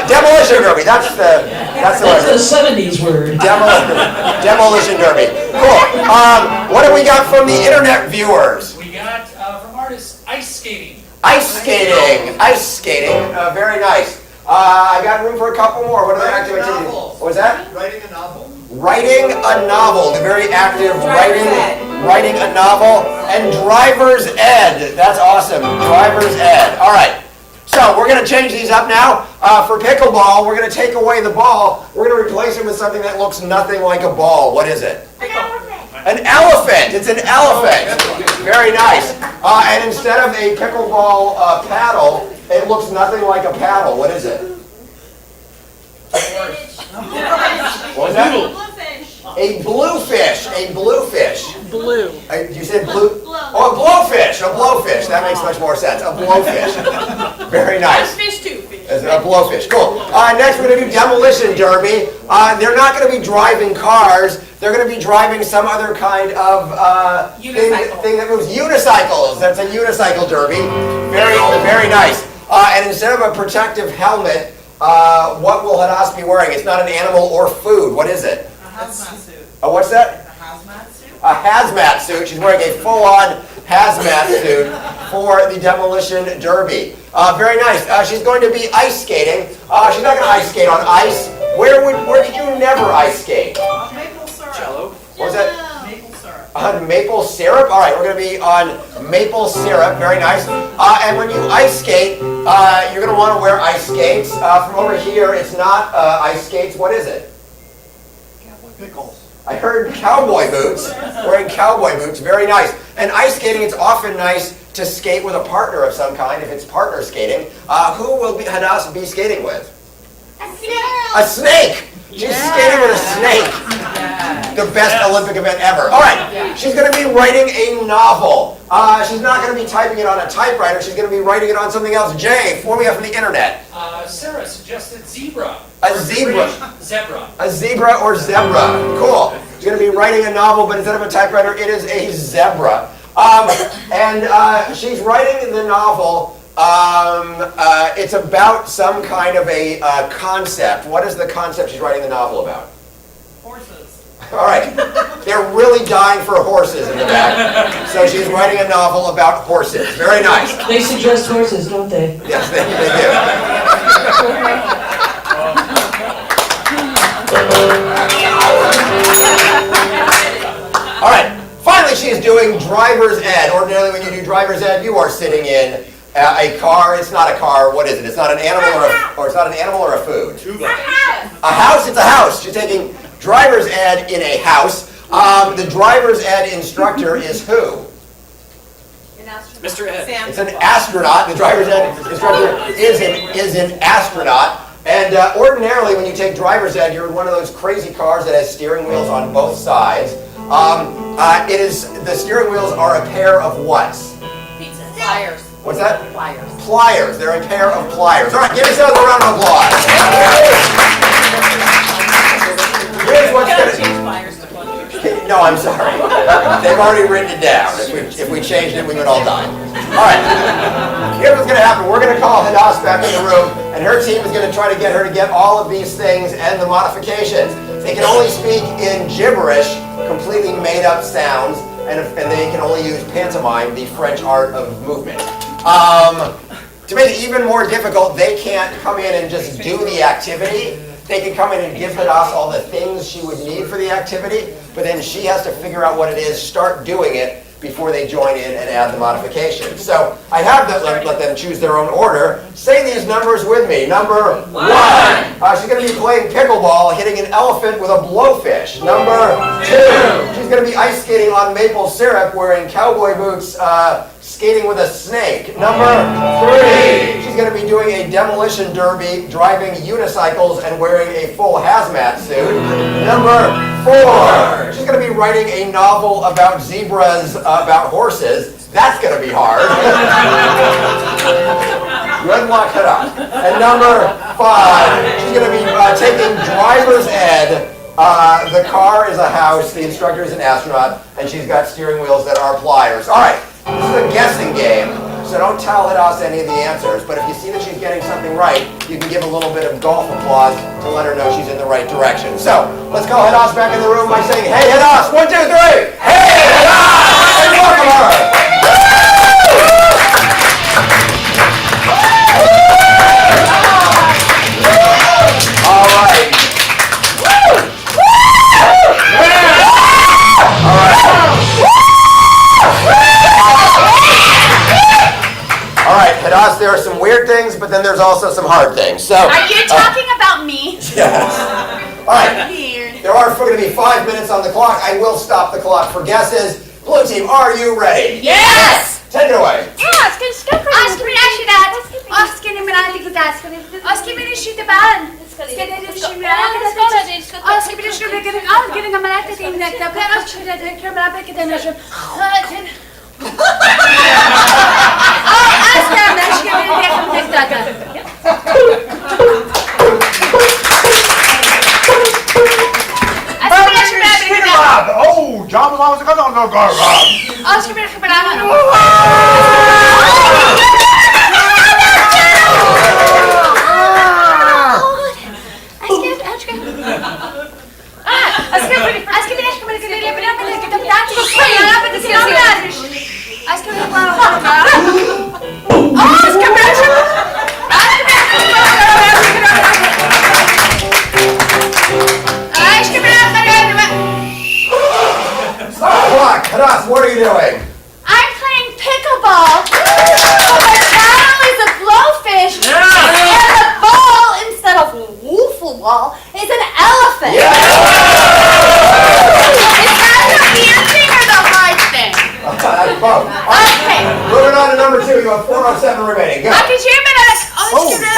Demolition derby. That's the That's word. the 70s word. Demolition derby. Cool. What do we got from the internet viewers? We got from artists ice skating. Ice skating. Ice skating. Very nice. I got room for a couple more. What are the active activities? What was that? Writing a novel. Writing a novel. The very active writing a novel. And driver's ed. That's awesome. Driver's ed. All right. So we're going to change these up now. For pickleball, we're going to take away the ball. We're going to replace it with something that looks nothing like a ball. What is it? An elephant. An elephant. It's an elephant. Very nice. And instead of a pickleball paddle, It looks nothing like a paddle. What is it? What was that? A bluefish. A bluefish. Blue. You said blue? Oh, a blowfish. A blowfish. That makes much more sense. A blowfish. Very nice. Fish too. A blowfish. Cool. Next, we're going to do demolition derby. They're not going to be driving cars. They're going to be driving some other kind of thing that moves. Unicycles. That's a unicycle derby. Very nice. And instead of a protective helmet, what will Hadass be wearing? It's not an animal or food. What is it? A hazmat suit. What's that? A hazmat suit. A hazmat suit. She's wearing a full-on hazmat suit for the demolition derby. Very nice. She's going to be ice skating. She's not going to ice skate on ice. Where did you never ice skate? Maple syrup. Jello. What was that? Maple syrup. On maple syrup? All right, we're going to be on maple syrup. Very nice. And when you ice skate, you're going to want to wear ice skates. From over here, it's not ice skates. What is it? Pickles. I heard cowboy boots. Wearing cowboy boots. Very nice. And ice skating, it's often nice to skate with a partner of some kind, if it's partner skating. Who will Hadass be skating with? A snake! She's skating with a snake. The best Olympic event ever. All right, she's going to be writing a novel. She's not going to be typing it on a typewriter. She's going to be writing it on something else. Jay, what do we have from the internet? Sarah suggested zebra. A zebra. Zebra. A zebra or zebra. Cool. She's going to be writing a novel, but instead of a typewriter, it is a zebra. And she's writing the novel. It's about some kind of a concept. What is the concept she's writing the novel about? Horses. All right. They're really dying for horses in the back. So she's writing a novel about horses. Very nice. They suggest horses, don't they? Yes, they do. All right. Finally, she is doing driver's ed. Ordinarily, when you do driver's ed, you are sitting in a car. It's not a car. What is it? It's not an animal or it's not an animal or a food. A house. A house. It's a house. She's taking driver's ed in a house. The driver's ed instructor is who? Mr. Ed. It's an astronaut. The driver's ed instructor is an astronaut. And ordinarily, when you take driver's ed, you're in one of those crazy cars that has steering wheels on both sides. The steering wheels are a pair of what? Pliers. What's that? Pliers. Pliers. They're a pair of pliers. All right, give yourselves a round of applause. Here's what's Gotta going to... change pliers to plungers. No, I'm sorry. They've already written it down. If we changed it, we would all die. All right. Here's what's going to happen. We're going to call Hadass back in the room, and her team is going to try to get her to get all of these things and the modifications. They can only speak in gibberish, completely made-up sounds, and they can only use pantomime, the French art of movement. To make it even more difficult, they can't come in and just do the activity. They can come in and give Hadass all the things she would need for the activity, but then she has to figure out what it is, start doing it, before they join in and add the modifications. So I have them let them choose their own order. Say these numbers with me. Number 1. She's going to be playing pickleball, hitting an elephant with a blowfish. Number 2. She's going to be ice skating on maple syrup, wearing cowboy boots, skating with a snake. Number 3. She's going to be doing a demolition derby, driving unicycles and wearing a full hazmat suit. Number 4. She's going to be writing a novel about zebras, about horses. That's going to be hard. Good luck, Hadass. And number 5. She's going to be taking driver's ed. The car is a house, the instructor is an astronaut, and she's got steering wheels that are pliers. All right, this is a guessing game, so don't tell Hadass any of the answers, but if you see that she's getting something right, you can give a little bit of golf applause to let her know she's in the right direction. So, let's call Hadass back in the room by saying, "Hey Hadass, 1, 2, 3! Hey Hadass!" And welcome her! All right. All right, Hadass, there are some weird things, but then there's also some hard things. So, Are you talking about me? yes. All right. Weird. There are going to be 5 minutes on the clock. I will stop the clock for guesses. Blue team, are you ready? Yes! Take it away. Oh, John was always going to go. Hadas, what are you doing? I'm playing pickleball. The paddle is a blowfish, and the ball, instead of woofle ball, is an elephant. Yeah. Is that the weird thing or the hard thing? That's both. Okay. Moving on to number 2. You have 4 out of 7 remaining. Go. Okay, 2 minutes. Oh, 3:30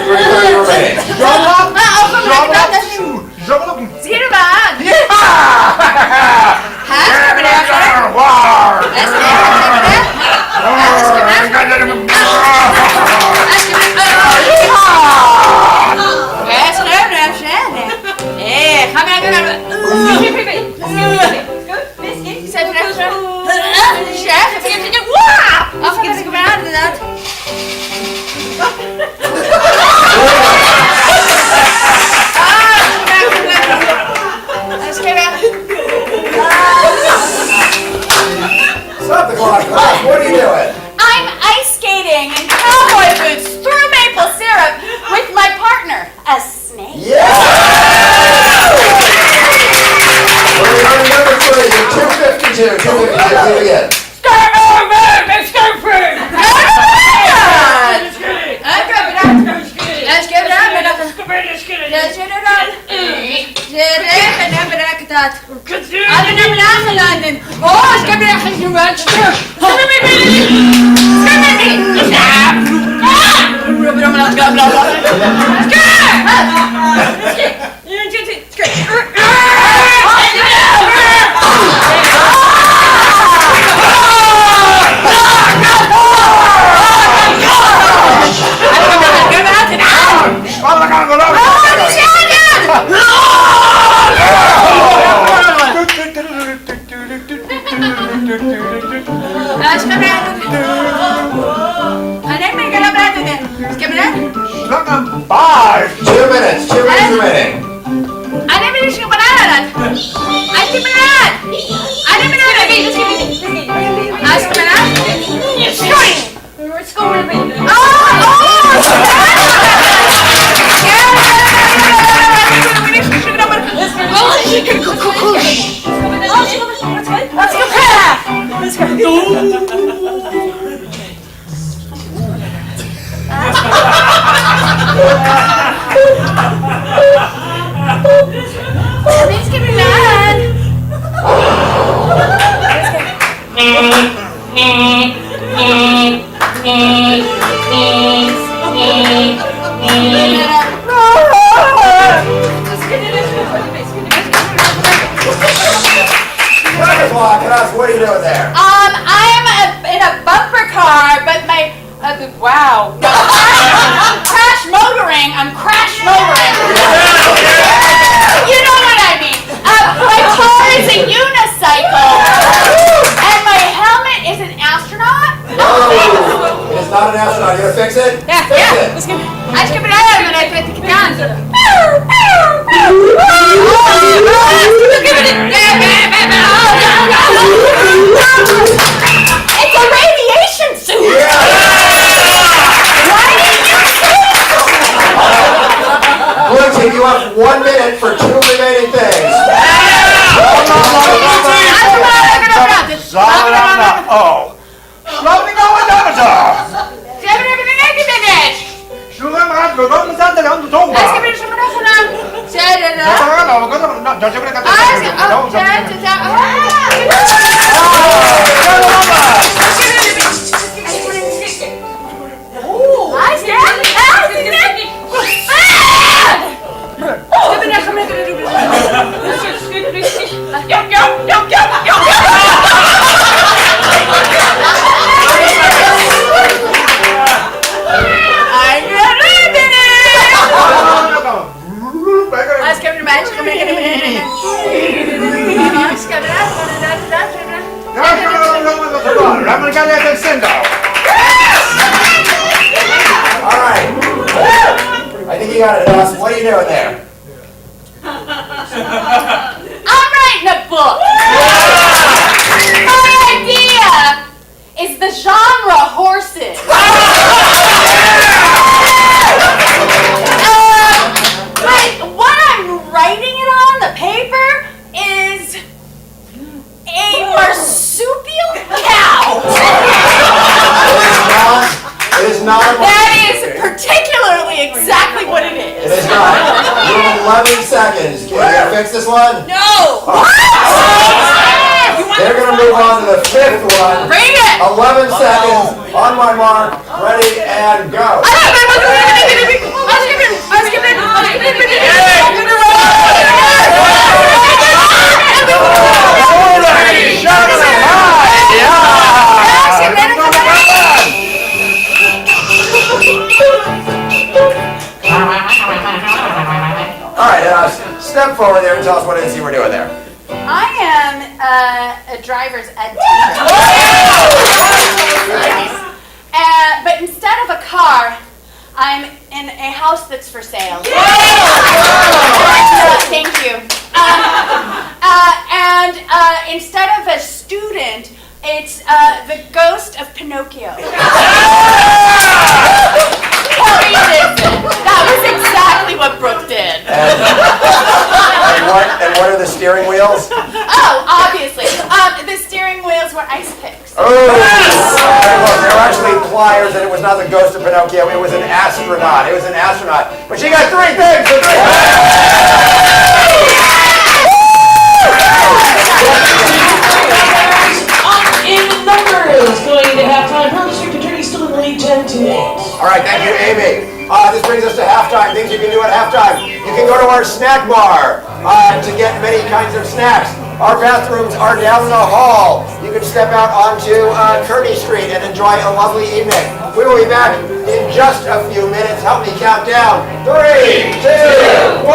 remaining. Stop the clock. What are you doing? I'm ice skating in cowboy boots through maple syrup with my partner, a snake. Yeah! Moving on to number 3. You're 252. 252 again. Five. 2 minutes. 2 minutes remaining. What are you doing there? I am in a bumper car, but my wow, no, crash motoring. I'm crash motoring. You know what I mean? My car is a unicycle, and my helmet is an astronaut. No, it is not an astronaut. You gonna fix it? Yeah, Fix yeah. it. Let's go. I just keep it out, and I put the down. It's a radiation suit! Blue team, you have 1 minute for 2 remaining things. Alright. I think you got it, Alice. What are you doing there? I'm writing a book! My idea is the genre horses. But what I'm writing it on the paper is a marsupial cow. It is not. That is particularly exactly what it is. It is not. You have 11 seconds. Can you fix this one? No. They're going to move on to the 5th one. Bring it. 11 seconds. On my mark. Ready and go. Alright, step forward there and tell us what it is you were doing there. I am a driver's ed teacher. But instead of a car, I'm in a house that's for sale. Thank you. And instead of a student, it's the ghost of Pinocchio. That was exactly what Brooke did. And what are the steering wheels? Oh, obviously. The steering wheels were ice picks. Oh! Look, they were actually pliers, and it was not the ghost of Pinocchio. It was an astronaut. It was an astronaut. But she got 3 things. So 3 In the numbers going to halftime. Her district attorney still in the lead 10-8. All right, thank you, Amy. This brings us to halftime. Things you can do at halftime. You can go to our snack bar to get many kinds of snacks. Our bathrooms are down in the hall. You can step out onto Kearney Street and enjoy a lovely evening. We will be back in just a few minutes. Help me count down. 3, 2, 1.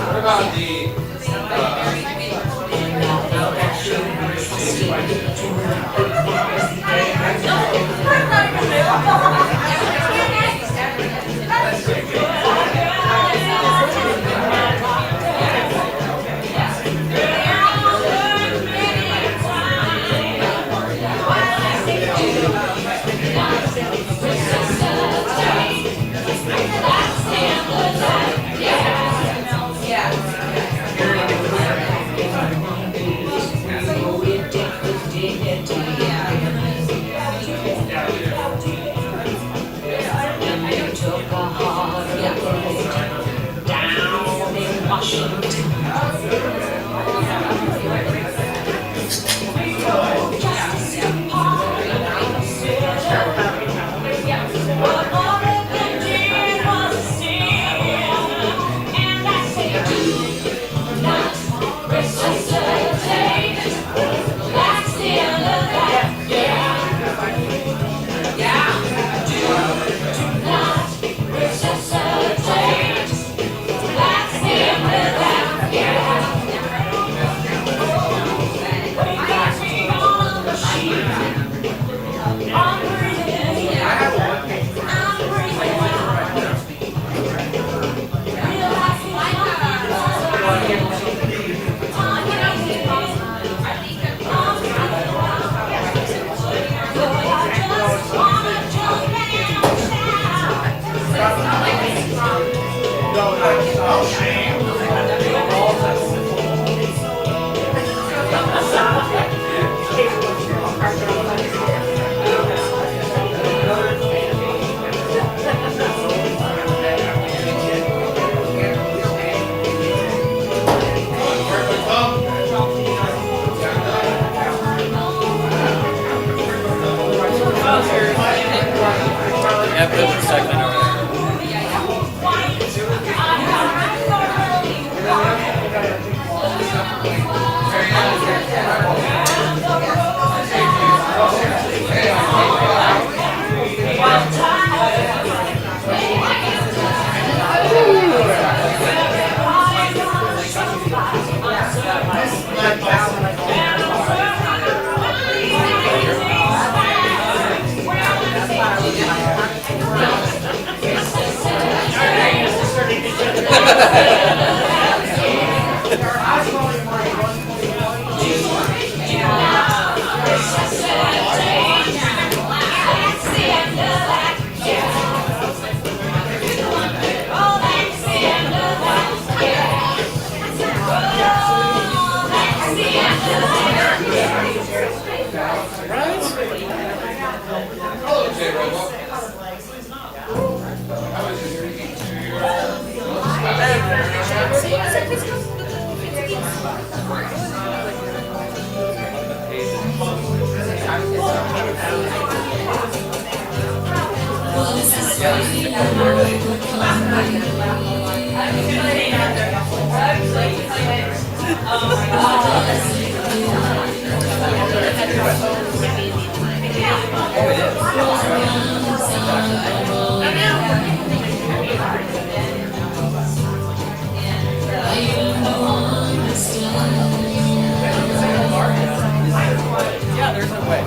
What about the Success. Yeah, there's no way.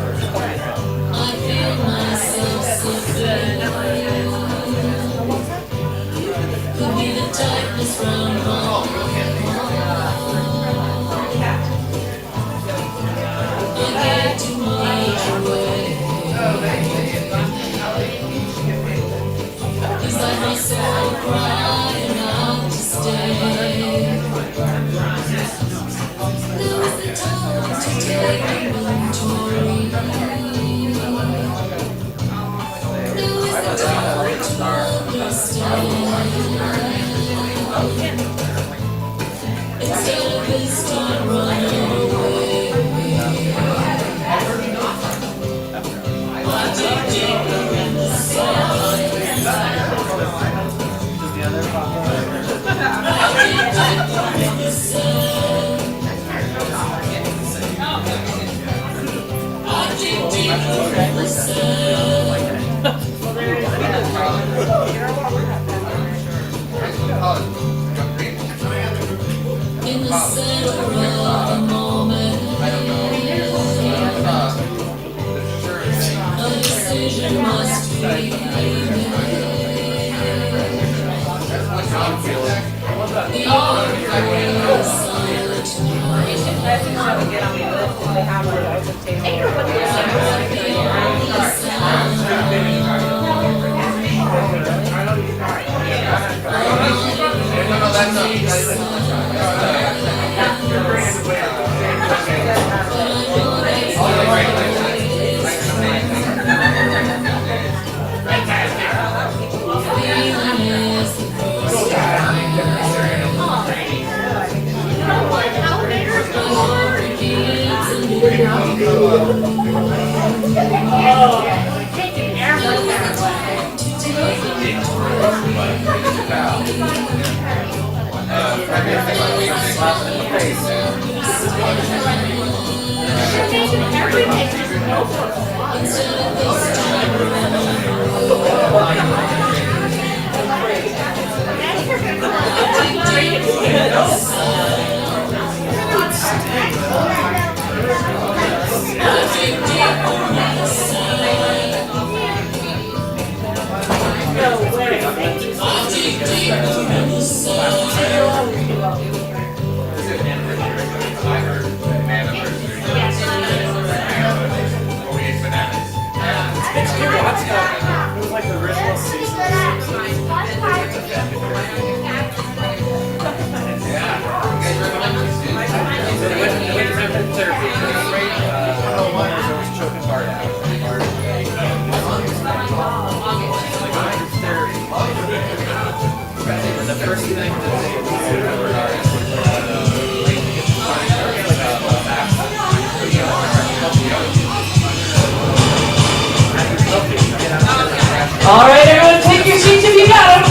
All right, everyone, take your seats if you got them.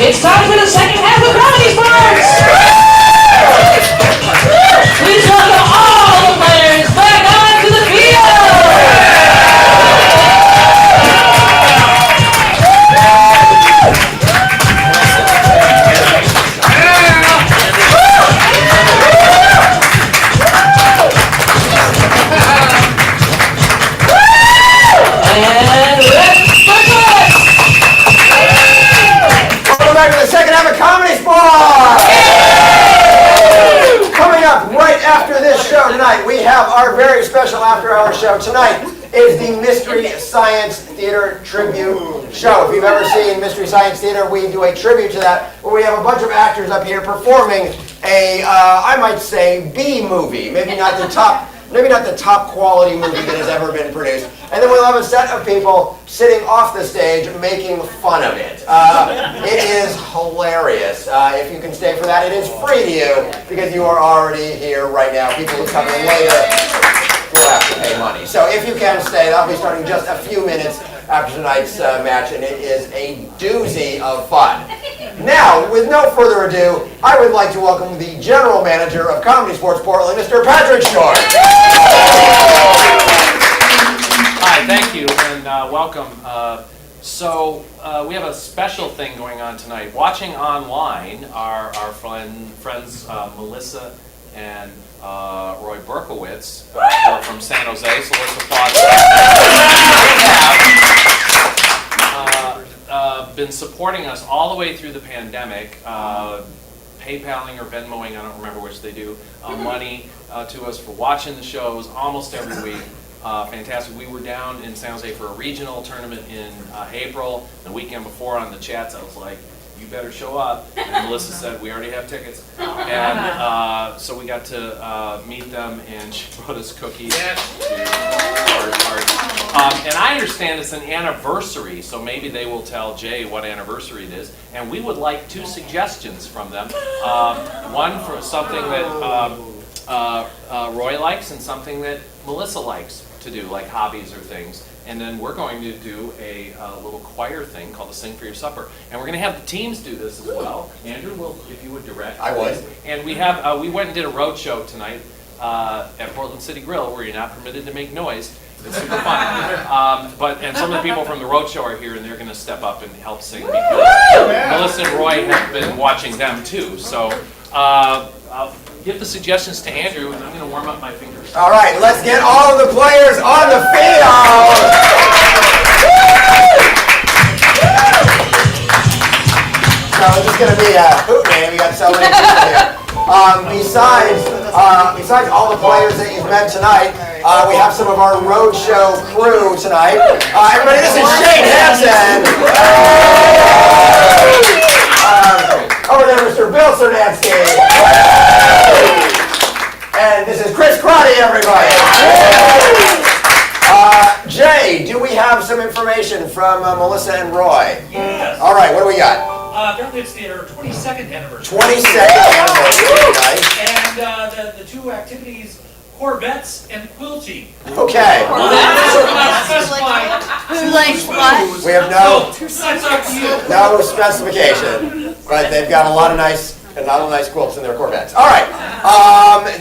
It's time for the second half of ComedySportz. Please welcome all the players back onto the field. Welcome back to the second half of ComedySportz! Coming up right after this show tonight, we have our very special after-hour show. Tonight is the Mystery Science Theater Tribute Show. If you've ever seen Mystery Science Theater, we do a tribute to that, where we have a bunch of actors up here performing a, I might say, B movie. Maybe not the top maybe not the top quality movie that has ever been produced. And then we'll have a set of people sitting off the stage making fun of it. It is hilarious. If you can stay for that, it is free to you because you are already here right now. People who come in later will have to pay money. So if you can stay, that'll be starting just a few minutes after tonight's match, and it is a doozy of fun. Now, with no further ado, I would like to welcome the general manager of ComedySportz Portland, Mr. Patrick Short. Hi, thank you, and welcome. So we have a special thing going on tonight. Watching online are our friends Melissa and Roy Berkowitz, who are from San Jose, so let's applaud them. Been supporting us all the way through the pandemic, PayPaling or Venmoing, I don't remember which they do, money to us for watching the shows almost every week. Fantastic. We were down in San Jose for a regional tournament in April. The weekend before on the chats, I was like, you better show up. And Melissa said, we already have tickets. And so we got to meet them, and she brought us cookies to our party. And I understand it's an anniversary, so maybe they will tell Jay what anniversary it is. And we would like 2 suggestions from them. One for something that Roy likes and something that Melissa likes to do, like hobbies or things. And then we're going to do a little choir thing called the Sing for Your Supper. And we're going to have the teams do this as well. Andrew, will, if you would direct. I would. And we have we went and did a road show tonight at Portland City Grill, where you're not permitted to make noise. It's super fun. And some of the people from the road show are here, and they're going to step up and help sing because Melissa and Roy have been watching them too. So I'll give the suggestions to Andrew, and I'm going to warm up my fingers. All right, let's get all of the players on the field. So it's just going to be a hoot man. We got so many people here. Besides all the players that you've met tonight, we have some of our roadshow crew tonight. Everybody, this is Shane Hansen. Over there, Mr. Bill Cernansky. And this is Chris Crotty, everybody. Jay, do we have some information from Melissa and Roy? Yes. All right, what do we got? Apparently it's their 22nd anniversary. 22nd anniversary, nice. And the 2 activities, Corvettes and quilting. Okay. Who likes what? We have That's up to you. no specification, but they've got a lot of nice quilts in their Corvettes. All right.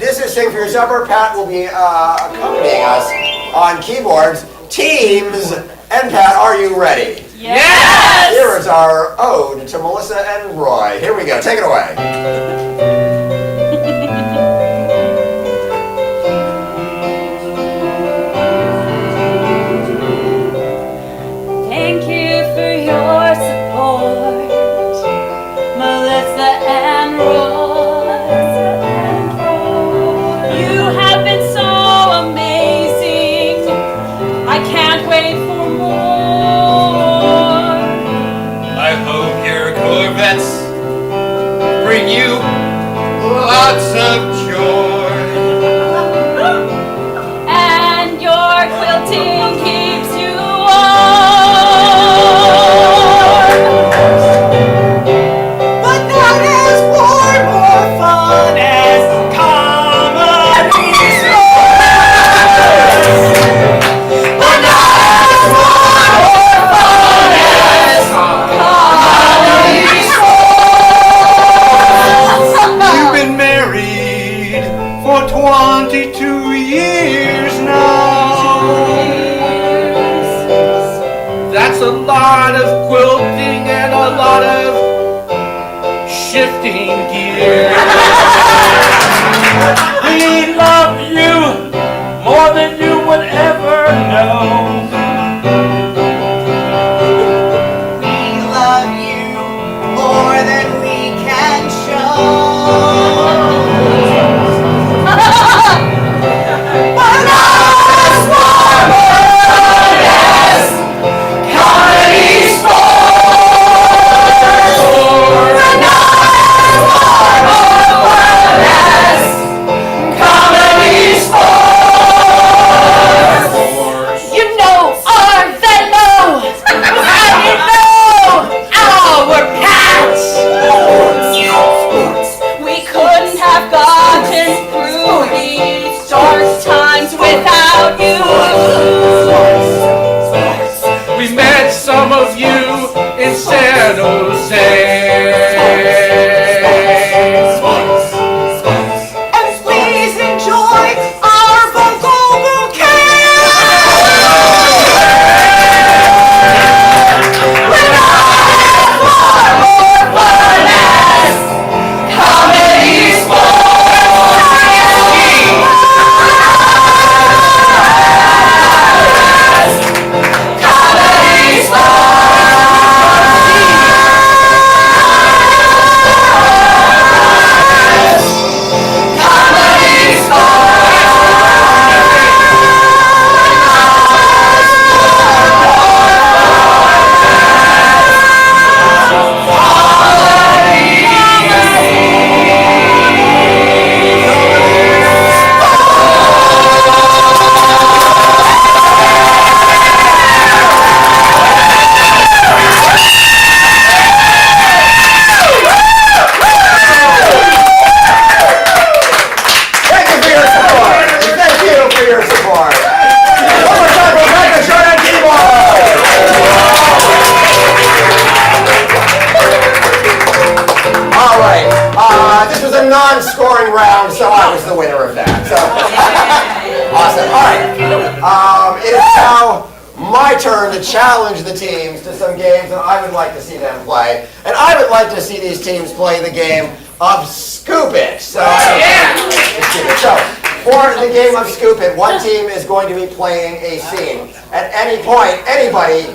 This is Sing for Your Supper. Pat will be accompanying us on keyboards. Teams and Pat, are you ready? Yes! Here is our ode to Melissa and Roy. Here we go. Take it away. Thank you for your support, Melissa and Roy. You have been so amazing. I can't wait for more. I hope your Corvettes bring you lots of joy. And your quilting keeps you But that is far more fun as ComedySportz. But that is far more fun as ComedySportz. You've been married for 22 years now. That's a lot of quilting and a lot of shifting gear. We love you more than you would ever know. We love you more than we can show. But that's far more fun as ComedySportz. But that's far more fun as ComedySportz. of you instead of say. And please enjoy our vocal bouquet. non-scoring round, so I was the winner of that. So. Awesome. All right. It is now my turn to challenge the teams to some games that I would like to see them play. And I would like to see these teams play the game of Scoop It. So, for the game of Scoop It, one team is going to be playing a scene. At any point, anybody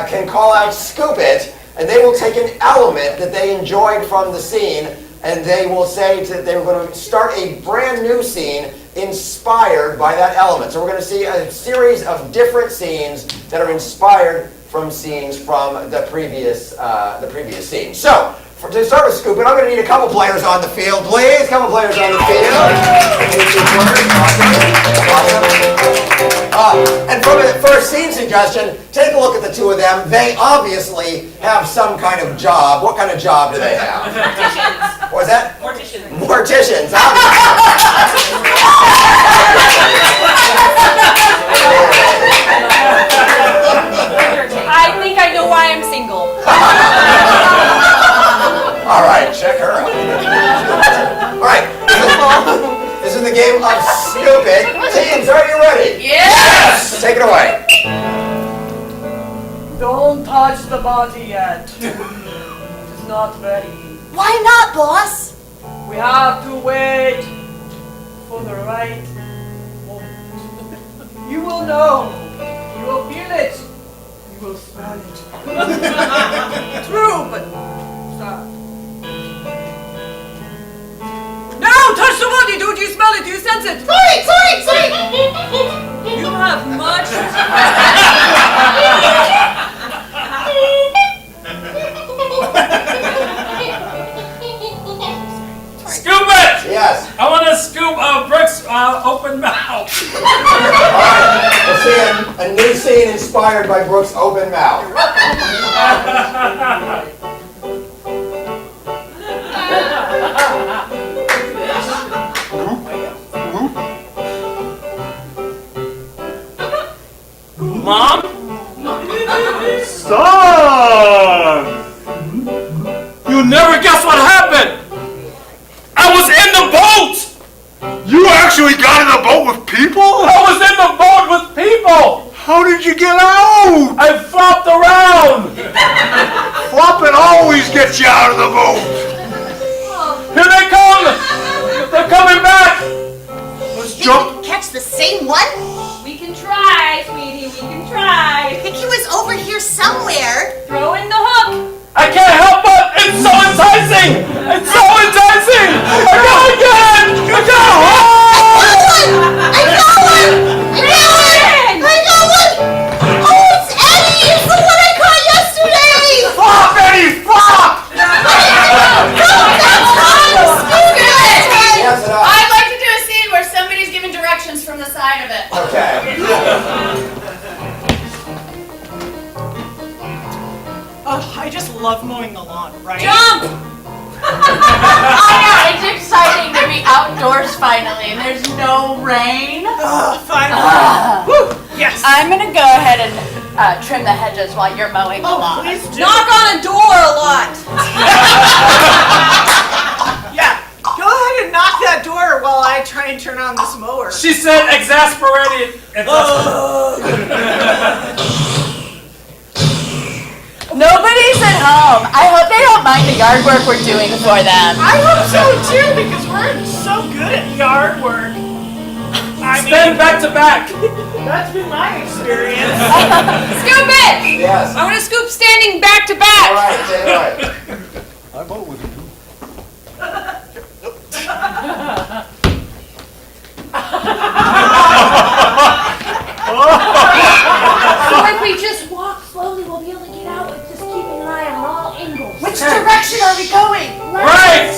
can call out Scoop It, and they will take an element that they enjoyed from the scene, and they will say that they were going to start a brand new scene inspired by that element. So we're going to see a series of different scenes that are inspired from scenes from the previous scene. So, to start with Scoop It, I'm going to need a couple players on the field, please. Couple players on the field. And for a scene suggestion, take a look at the two of them. They obviously have some kind of job. What kind of job do they have? Morticians. What's that? Morticians. Morticians. I think I know why I'm single. All right, check her out. All right, this is the game of Scoop It. Teams, are you ready? Yes! Take it away. Don't touch the body yet. It's not ready. Why not, boss? We have to wait for the right moment. You will know. You will feel it. You will smell it. True, but stop. No! Touch the body! Do you smell it? Do you sense it? Sorry! You have much. Scoop it! Yes. I want to scoop Brooks' open mouth. All right, let's see a new scene inspired by Brooks' open mouth. Mom? Son! You never guess what happened! I was in the boat! You actually got in a boat with people? I was in the boat with people! How did you get out? I flopped around! Flopping always gets you out of the boat. Here they come! They're coming back! Let's jump. Catch the same one? We can try, sweetie, we can try. I think he was over here somewhere. Throw in the hook. I can't help it! It's so enticing! It's so enticing! I got again! I got Oh, it's Eddie! It's the one I caught yesterday! Flop, Eddie, flop! Yes, enough. I'd like to do a scene where somebody's giving directions from the side of it. Okay. I just love mowing the lawn, right? Jump! I know, it's exciting to be outdoors finally, and there's no rain. Finally. Woo! Yes. I'm gonna go ahead and trim the hedges while you're mowing the lawn. Please do. Knock on a door a lot. Yeah, go ahead and knock that door while I try and turn on this mower. She said exasperated. Nobody's at home. I hope they don't mind the yard work we're doing for them. I hope so too, because we're so good at yard work. Stand back to back. That's been my experience. Scoop it! Yes. I want to scoop standing back to back. All right, say it right. I vote with you. So if we just walk slowly, we'll be able to get out with just keeping an eye on all angles. Which direction are we going? Right.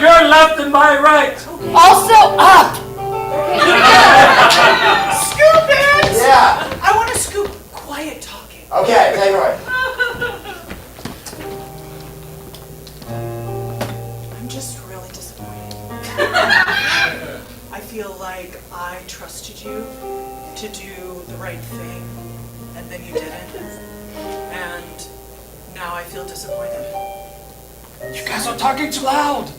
Your left and my right. Also up. Scoop it! Yeah. I want to scoop quiet talking. Okay, say it right. I'm just really disappointed. I feel like I trusted you to do the right thing, and then you didn't. And now I feel disappointed. You guys are talking too loud.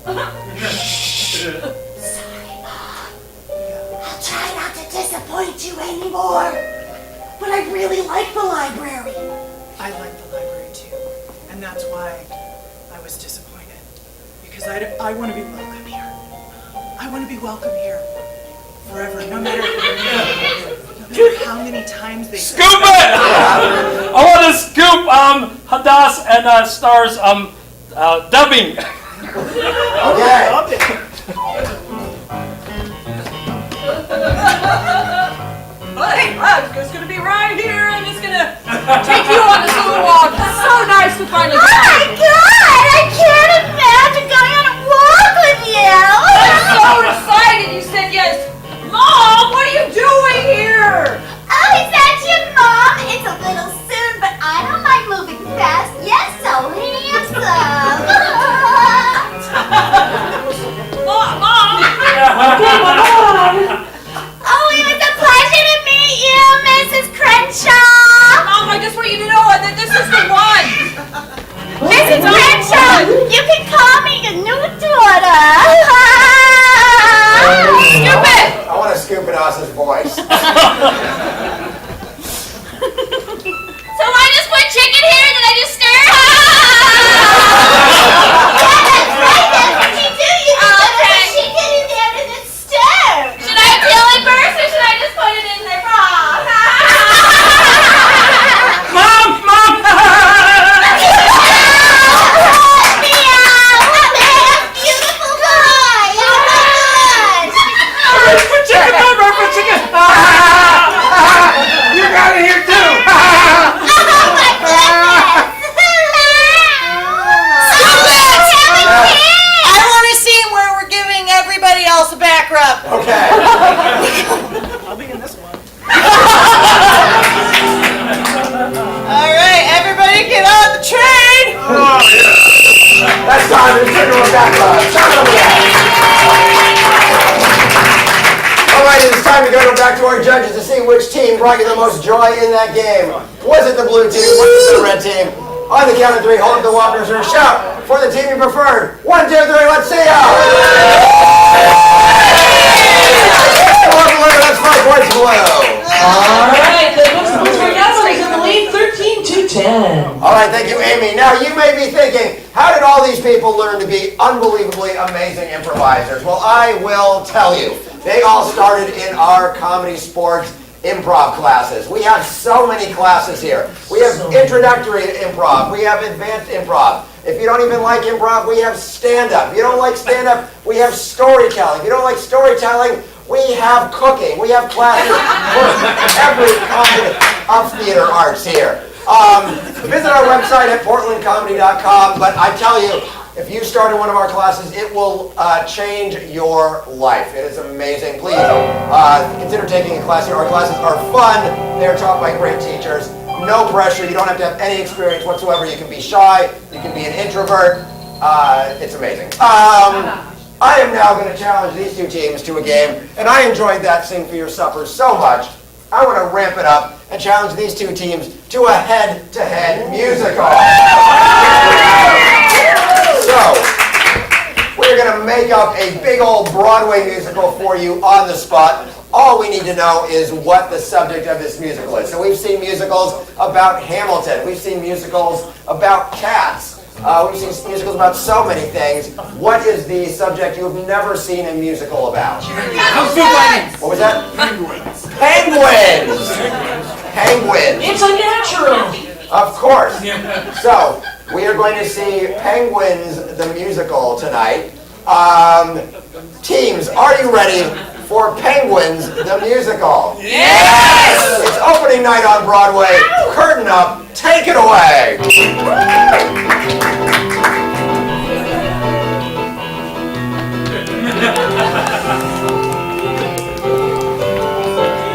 I'll try not to disappoint you anymore. But I really like the library. I like the library too, and that's why I was disappointed. Because I want to be welcome here. I want to be welcome here forever, no matter how many times they Scoop it! I want to scoop Hadas and Star's dubbing. Okay. Hey, it's going to be right here, and it's going to take you on this little walk. It's so nice to finally Oh my God! I can't imagine going on a walk with you. I'm so excited you said yes. Mom, what are you doing here? Oh, is that your mom? It's a little soon, but I don't mind moving fast. Yes, so handsome. Mom! Oh, it was a pleasure to meet you, Mrs. Crenshaw. Mom, I just want you to know that this is the one. Mrs. Crenshaw, you can call me your new daughter. Scoop it! I want to scoop in Osa's voice. So I just put chicken here and then I just stir. Yeah, that's right. That's what you do. You just put the chicken in there and then stir. Should I peel it first or should I just put it in there raw? Mom! Beautiful boy. You're good. Chicken! You got it here too! I want to see where we're giving everybody else a back rub. Okay. I'll be in this one. All right, everybody get on the train. That's time. It's time to go back. All right, it's time to go back to our judges to see which team brought you the most joy in that game. Was it the blue team? Was it the red team? On the count of three, hold up the whoppers and shout for the team you preferred. 1, 2, 3, let's see ya! That's 5 points blue. All right, the Bloomsbury Cowboys in the lead, 13-10. All right, thank you, Amy. Now, you may be thinking, how did all these people learn to be unbelievably amazing improvisers? Well, I will tell you. They all started in our ComedySportz improv classes. We have so many classes here. We have introductory improv. We have advanced improv. If you don't even like improv, we have stand-up. If you don't like stand-up, we have storytelling. If you don't like storytelling, we have cooking. We have classes for every kind of theater arts here. Visit our website at portlandcomedy.com, but I tell you, if you start in one of our classes, it will change your life. It is amazing. Please consider taking a class here. Our classes are fun. They're taught by great teachers. No pressure. You don't have to have any experience whatsoever. You can be shy. You can be an introvert. It's amazing. I am now going to challenge these two teams to a game, and I enjoyed that Sing for Your Supper so much I want to ramp it up and challenge these two teams to a head-to-head musical. So, we're going to make up a big old Broadway musical for you on the spot. All we need to know is what the subject of this musical is. So we've seen musicals about Hamilton. We've seen musicals about Cats. We've seen musicals about so many things. What is the subject you have never seen a musical about? What was that? Penguins. Penguins. Penguins. It's a natural. Of course. So, we are going to see Penguins the musical tonight. Teams, are you ready for Penguins the musical? Yes! It's opening night on Broadway. Curtain up. Take it away.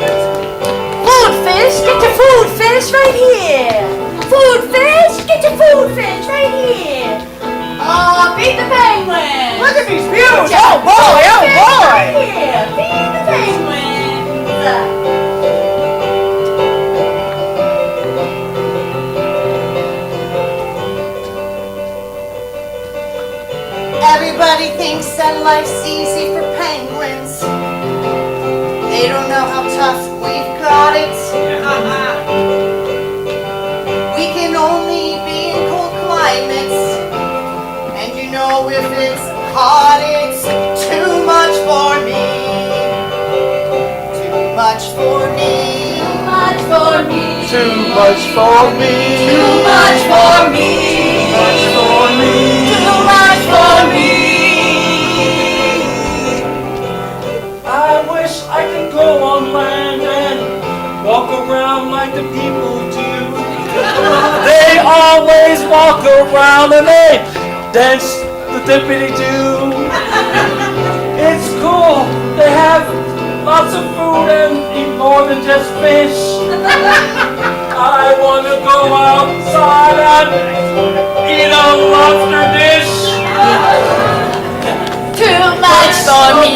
Food fish, get your food fish right here. Food fish, get your food fish right here. Oh, feed the penguins. Look at these views. Get your Oh boy, food oh fish boy. right here. Feed the penguins. Everybody thinks that life's easy for penguins. They don't know how tough we've got it. We can only be in cold climates. And you know if it's hot, it's too much for me. Too much for me. Too much for me. Too much for me. Too much for me. Too much for me. Too much for me. I wish I could go on land and walk around like the people do. They always walk around and they dance the dippity-doo. It's cool, they have lots of food and eat more than just fish. I want to go outside and eat a lobster dish. Too much for me.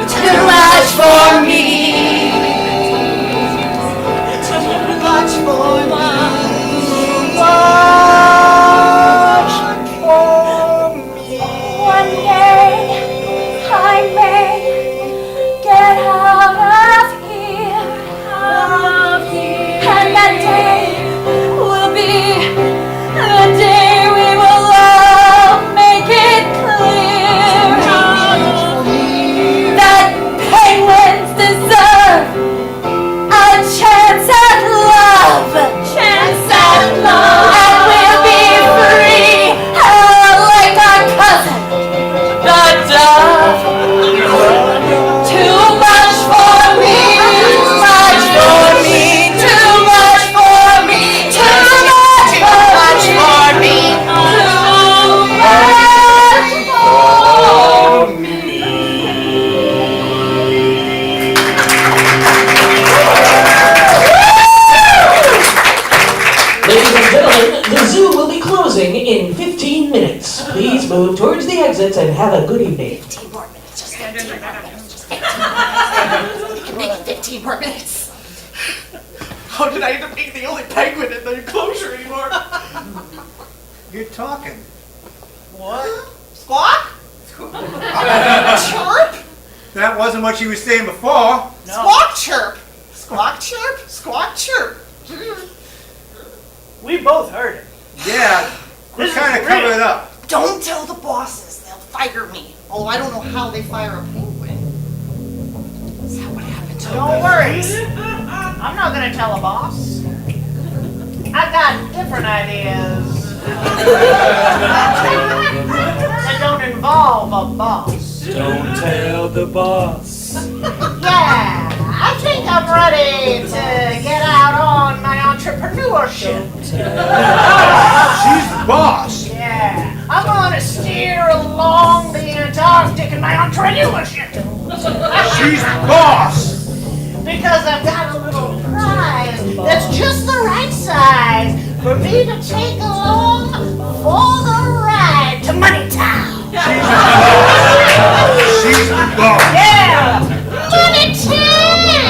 Too much for me. Too much for me. One day I may get out of here, and that day will be the day we will all make it clear that penguins deserve a chance at love, and we'll be free like our cousin, the dove. Too much for me, too much for me, too much for me, too much for me, too much for me. Ladies and gentlemen, the zoo will be closing in 15 minutes. Please move towards the exits and have a good evening. 15 more minutes, just 15 more minutes. We can make it 15 more minutes. How did I end up being the only penguin in the enclosure anymore? You're talking. What? Squawk? Chirp? That wasn't what you were saying before. Squawk chirp. Squawk chirp. Squawk chirp. We both heard it. Yeah, we're This kind is of great. covering it up. Don't tell the bosses. They'll fire me. Although I don't know how they fire a penguin. Is that what happened to Don't worry. I'm not gonna tell a boss. I've got different ideas. That don't involve a boss. Don't tell the boss. Yeah, I think I'm ready to get out on my entrepreneurship. She's the boss. Yeah, I'm gonna steer along the Antarctic in my entrepreneurship. She's the boss. Because I've got a little prize that's just the right size for me to take along for the ride to Money Town. She's the boss. Yeah, Money Town.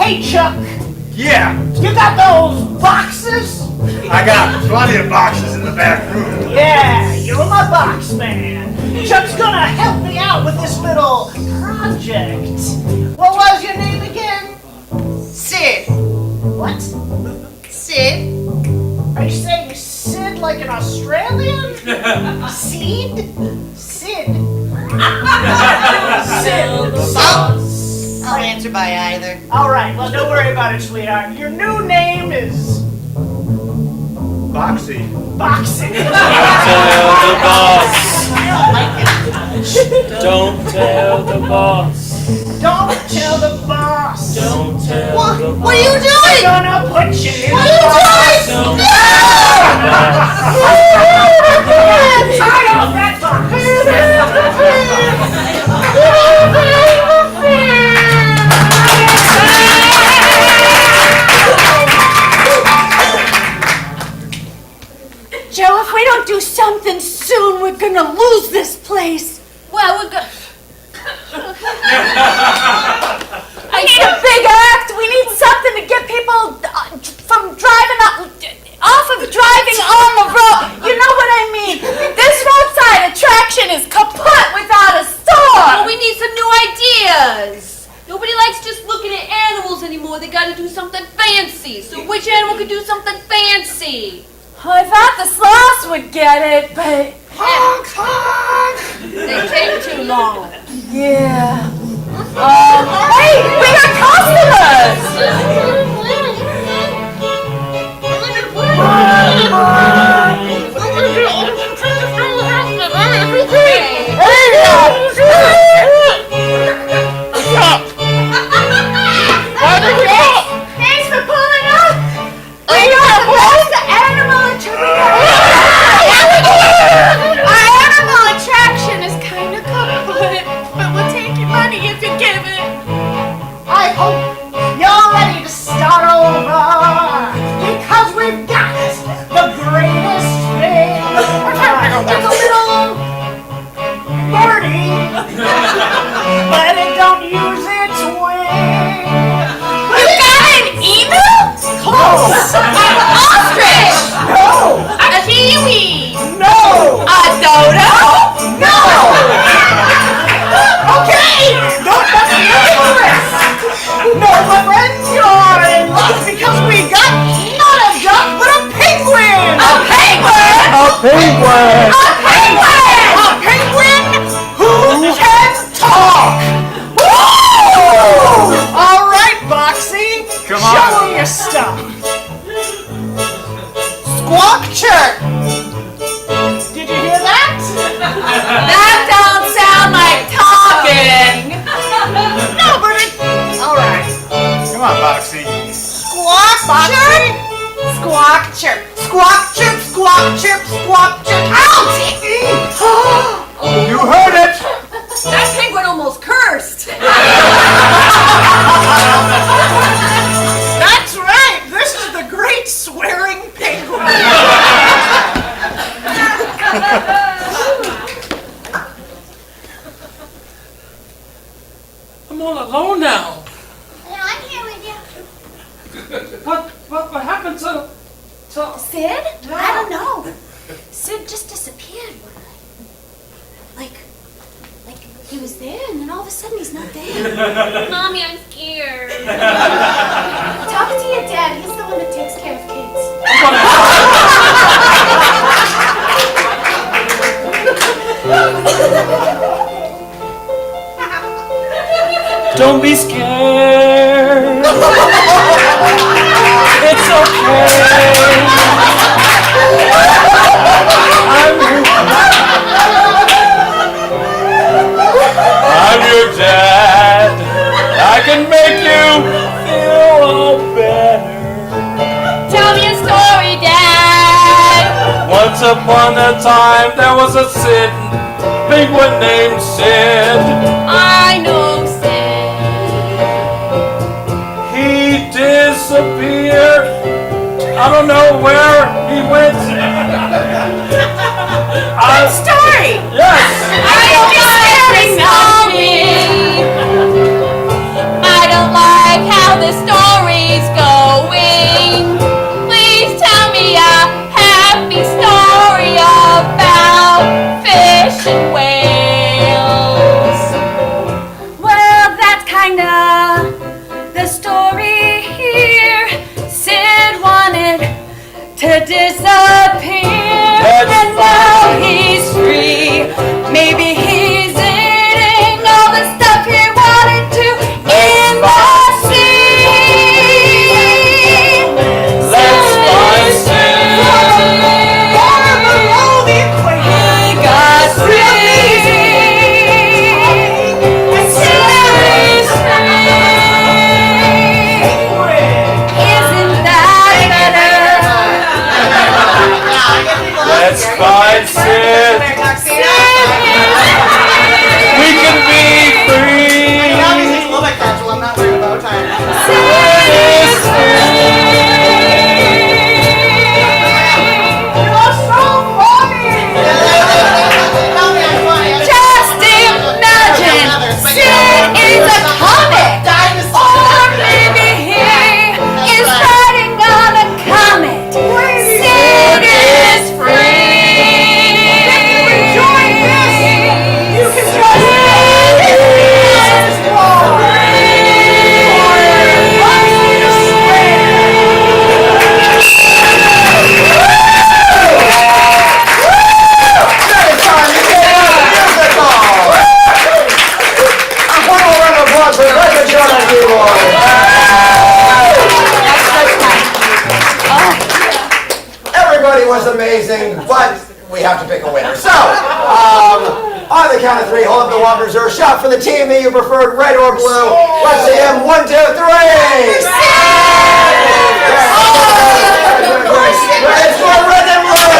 Hey, Chuck, Yeah, you got those boxes? I got plenty of boxes in the back room. Yeah, you're my box man. Chuck's gonna help me out with this little project. What was your name again? Sid. What? Sid. Are you saying Sid like an Australian? Seed? Sid. Sid. I'll answer by either. All right, well, don't worry about it, sweetheart. Your new name is Boxy. Boxing. Don't tell the boss. Don't tell the boss. Don't tell What? the boss. What are you doing? I'm gonna put you in the box. Don't Tie off that Joe, if we don't do something soon, we're gonna lose this place. Well, we're good. I need a big act. We need something to get people from driving off of driving on the road. You know what I mean? This roadside attraction is kaput without a store. Well, we need some new ideas. Nobody likes just looking at animals anymore. They gotta do something fancy. So which animal could do something fancy? I thought the sloths would get it, but honk, honk. They take too long. yeah. Hey, we got customers. Thanks for pulling up. We got the animal Our animal attraction is kind of kaput, but we'll take your money if you give it. I hope you're ready to start over because we've got the greatest thing. It's a little birdie, but it don't use its wing. You got an emu? Close. An ostrich? No. A kiwi? No. A dodo? No. Okay. Don't mess me up for this. No, my friends, you're in luck because we got not a duck but a penguin. A penguin? A penguin! A penguin! A penguin who can talk. All right, Boxy. Come on. Show 'em your stuff. Squawk chirp. Did you hear that? That don't sound like talking. No, but it. All right. Come on, Boxy. Squawk chirp. Squawk chirp. Squawk chirp. Squawk chirp. Squawk chirp. Ouch! You heard it. That penguin almost cursed. That's right. This is the great swearing penguin. I'm all alone now. Yeah, I'm here with you. What happened to Sid? I don't know. Sid just disappeared. Like he was there and then all of a sudden he's not there. Mommy, I'm scared. Talk to your dad. He's the one that takes care of kids. Don't be scared. It's okay. I'm your dad. I can make you feel all better. Tell me a story, Dad. Once upon a time, there was a penguin named Sid. I know, Sid. He disappeared. I don't know where he went. Story! Yes! I don't like how this story but we have to pick a winner. So, on the count of three, hold up the Whopper Reserve shot for the team that you preferred, red or blue. Let's see him. 1, 2, 3. Red for red and blue.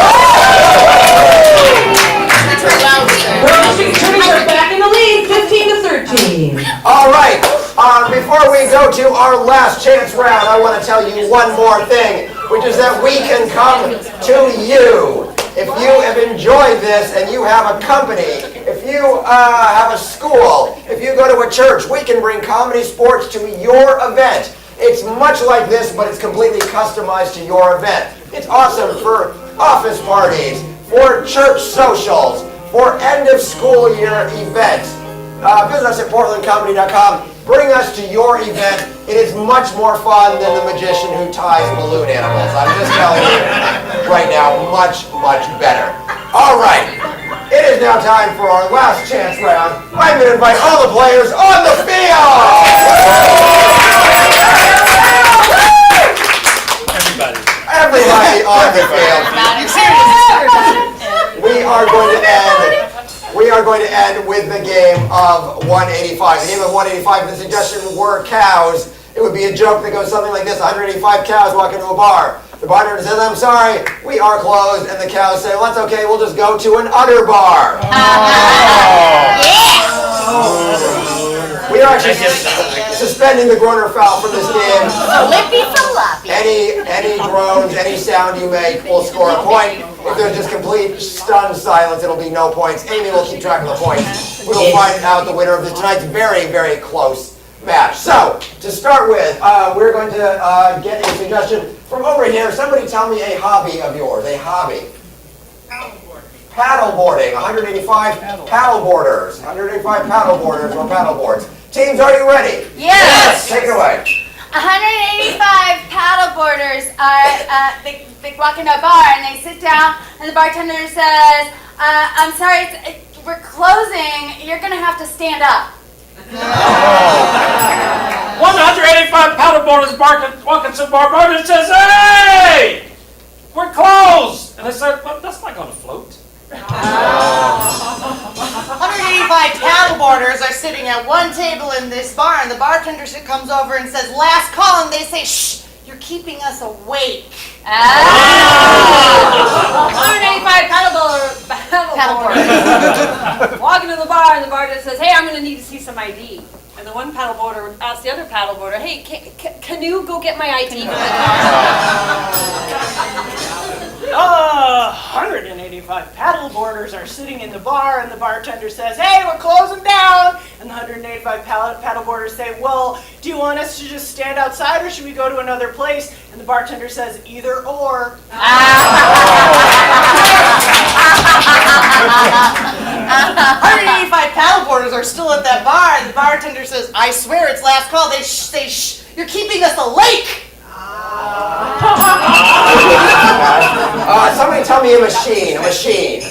Girls and Trimmers are back in the lead, 15-13. All right. Before we go to our last chance round, I want to tell you one more thing, which is that we can come to you. If you have enjoyed this and you have a company, if you have a school, if you go to a church, we can bring ComedySportz to your event. It's much like this, but it's completely customized to your event. It's awesome for office parties, for church socials, for end of school year events. Visit us at portlandcomedy.com. Bring us to your event. It is much more fun than the magician who ties balloon animals. I'm just telling you right now, much, much better. All right, it is now time for our last chance round. I'm going to invite all the players on the field. Everybody on the field. We are going to end with the game of 185. The game of 185, the suggestion were cows. It would be a joke that goes something like this: 185 cows walk into a bar. The bartender says, "I'm sorry, we are closed." And the cows say, "Well, that's okay, we'll just go to an other bar." We are actually suspending the groaner foul from this game. Any groans, any sound you make will score a point. If there's just complete stunned silence, it'll be no points. Amy will keep track of the points. We will find out the winner of tonight's very, very close match. So, to start with, we're going to get a suggestion from over here. Somebody tell me a hobby of yours. A hobby. Paddleboarding. 185 paddleboarders. 185 paddleboarders or paddleboards. Teams, are you ready? Yes. Take it away. 185 paddleboarders are, they walk into a bar and they sit down and the bartender says, I'm sorry, we're closing, you're going to have to stand up. 185 paddleboarders walking to the bar. Bartender says, "Hey, we're closed." And they said, "Well, that's not going to float." 185 paddleboarders are sitting at one table in this bar, and the bartender comes over and says, "Last call," and they say, "Shh, you're keeping us awake." 185 paddleboarders walking to the bar, and the bartender says, "Hey, I'm going to need to see some ID." And the one paddleboarder asks the other paddleboarder, "Hey, can you go get my ID from the car?" 185 paddleboarders are sitting in the bar, and the bartender says, "Hey, we're closing down." And the 185 paddleboarders say, "Well, do you want us to just stand outside, or should we go to another place?" And the bartender says, "Either or." 185 paddleboarders are still at that bar, and the bartender says, "I swear it's last call." They say, "Shh, you're keeping us awake." Somebody tell me a machine. Excavator.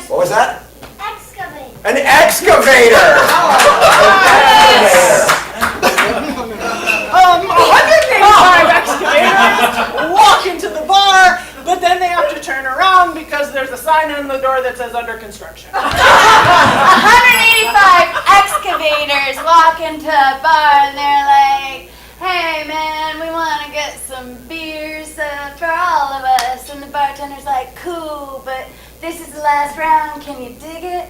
What was that? Excavator. An excavator. 185 excavators walk into the bar, but then they have to turn around because there's a sign on the door that says "under construction." 185 excavators walk into a bar and they're like, "Hey man, we want to get some beers for all of us." And the bartender's like, "Cool, but this is the last round. Can you dig it?"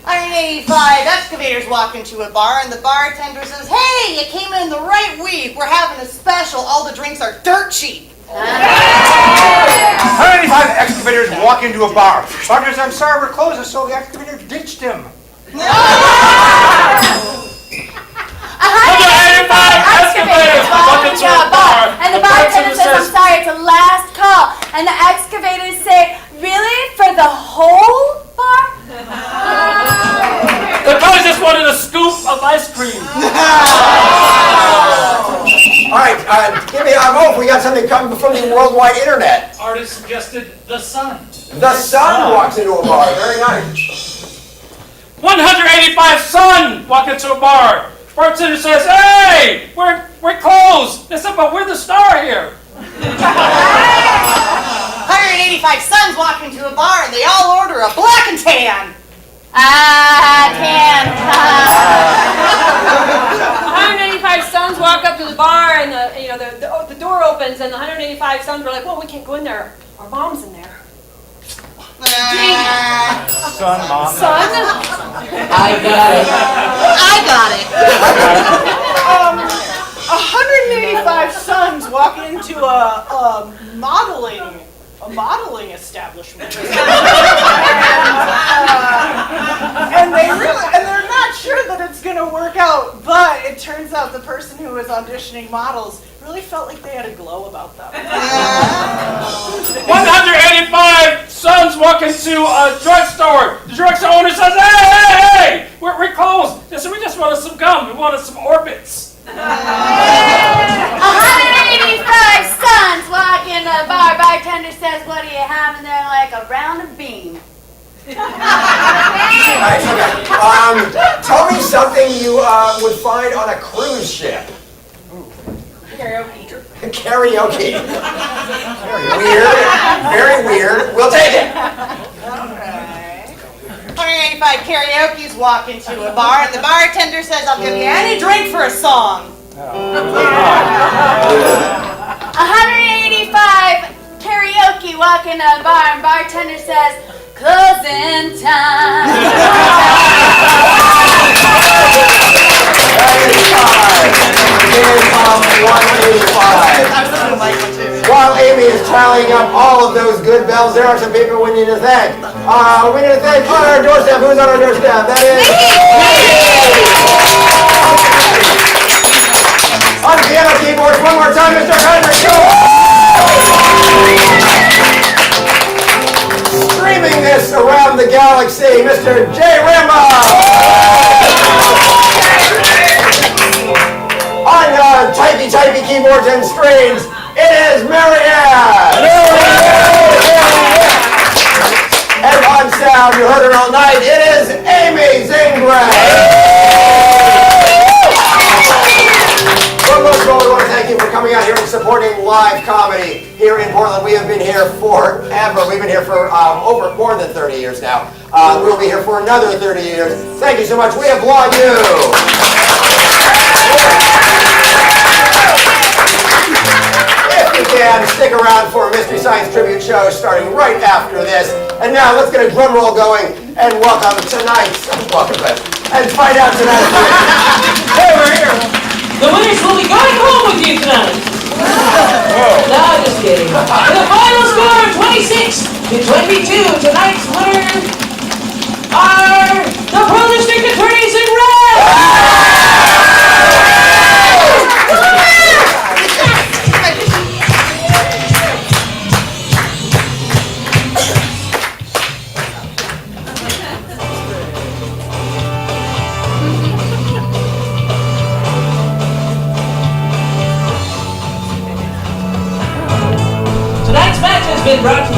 185 excavators walk into a bar, and the bartender says, "Hey, you came in the right week. We're having a special. All the drinks are dirt cheap." 185 excavators walk into a bar. Bartender says, "I'm sorry, we're closed," so the excavator ditched him. 185 excavators walk into a bar, and the bartender says, "I'm sorry, it's a last call." And the excavators say, "Really? For the whole bar?" The guy just wanted a scoop of ice cream. All right, give me a vote. We got something coming from the worldwide internet. Artist suggested the sun. The sun walks into a bar. Very nice. 185 sun walk into a bar. Bartender says, "Hey, we're closed." They said, "But we're the star here." 185 sons walk into a bar and they all order a black and tan. Tan. 185 sons walk up to the bar and the door opens and the 185 sons were like, well, we can't go in there. Our mom's in there. Son, mom. Son? I got it. 185 sons walk into a modeling establishment. And they're not sure that it's gonna work out, but it turns out the person who was auditioning models really felt like they had a glow about them. 185 sons walk into a drugstore. The drugstore owner says, hey, we're closed. They said, we just wanted some gum. We wanted some Orbits. 185 sons walk in a bar. Bartender says, what do you have? And they're like, a round of bean. Alright, okay. Tell me something you would find on a cruise ship. Karaoke. Karaoke. Weird. Very weird. We'll take it. Okay. 185 karaoke's walk into a bar and the bartender says, I'll give you any drink for a song. 185 karaoke walk in a bar and bartender says, closing time. 185. While Amy is tallying up all of those good bells, there are some people we need to thank. We need to thank on our doorstep. Who's on our doorstep? That is on piano keyboards, one more time, Mr. Henry. Streaming this around the galaxy, Mr. J. Rambo. On typey keyboards and strings, it is Marianne. And on sound, you heard her all night, it is Amy Zingray. Well, most of all, we want to thank you for coming out here and supporting live comedy here in Portland. We have been here forever. We've been here for over more than 30 years now. We'll be here for another 30 years. Thank you so much. We applaud you. If you can, stick around for a Mystery Science Tribute show starting right after this. And now let's get a drum roll going and welcome tonight's, and find out tonight. Hey, we're here. The winners will be going home with you tonight. No, just kidding. With a final score of 26-22, tonight's winners are the Pro District Attorneys in Red. Been brought to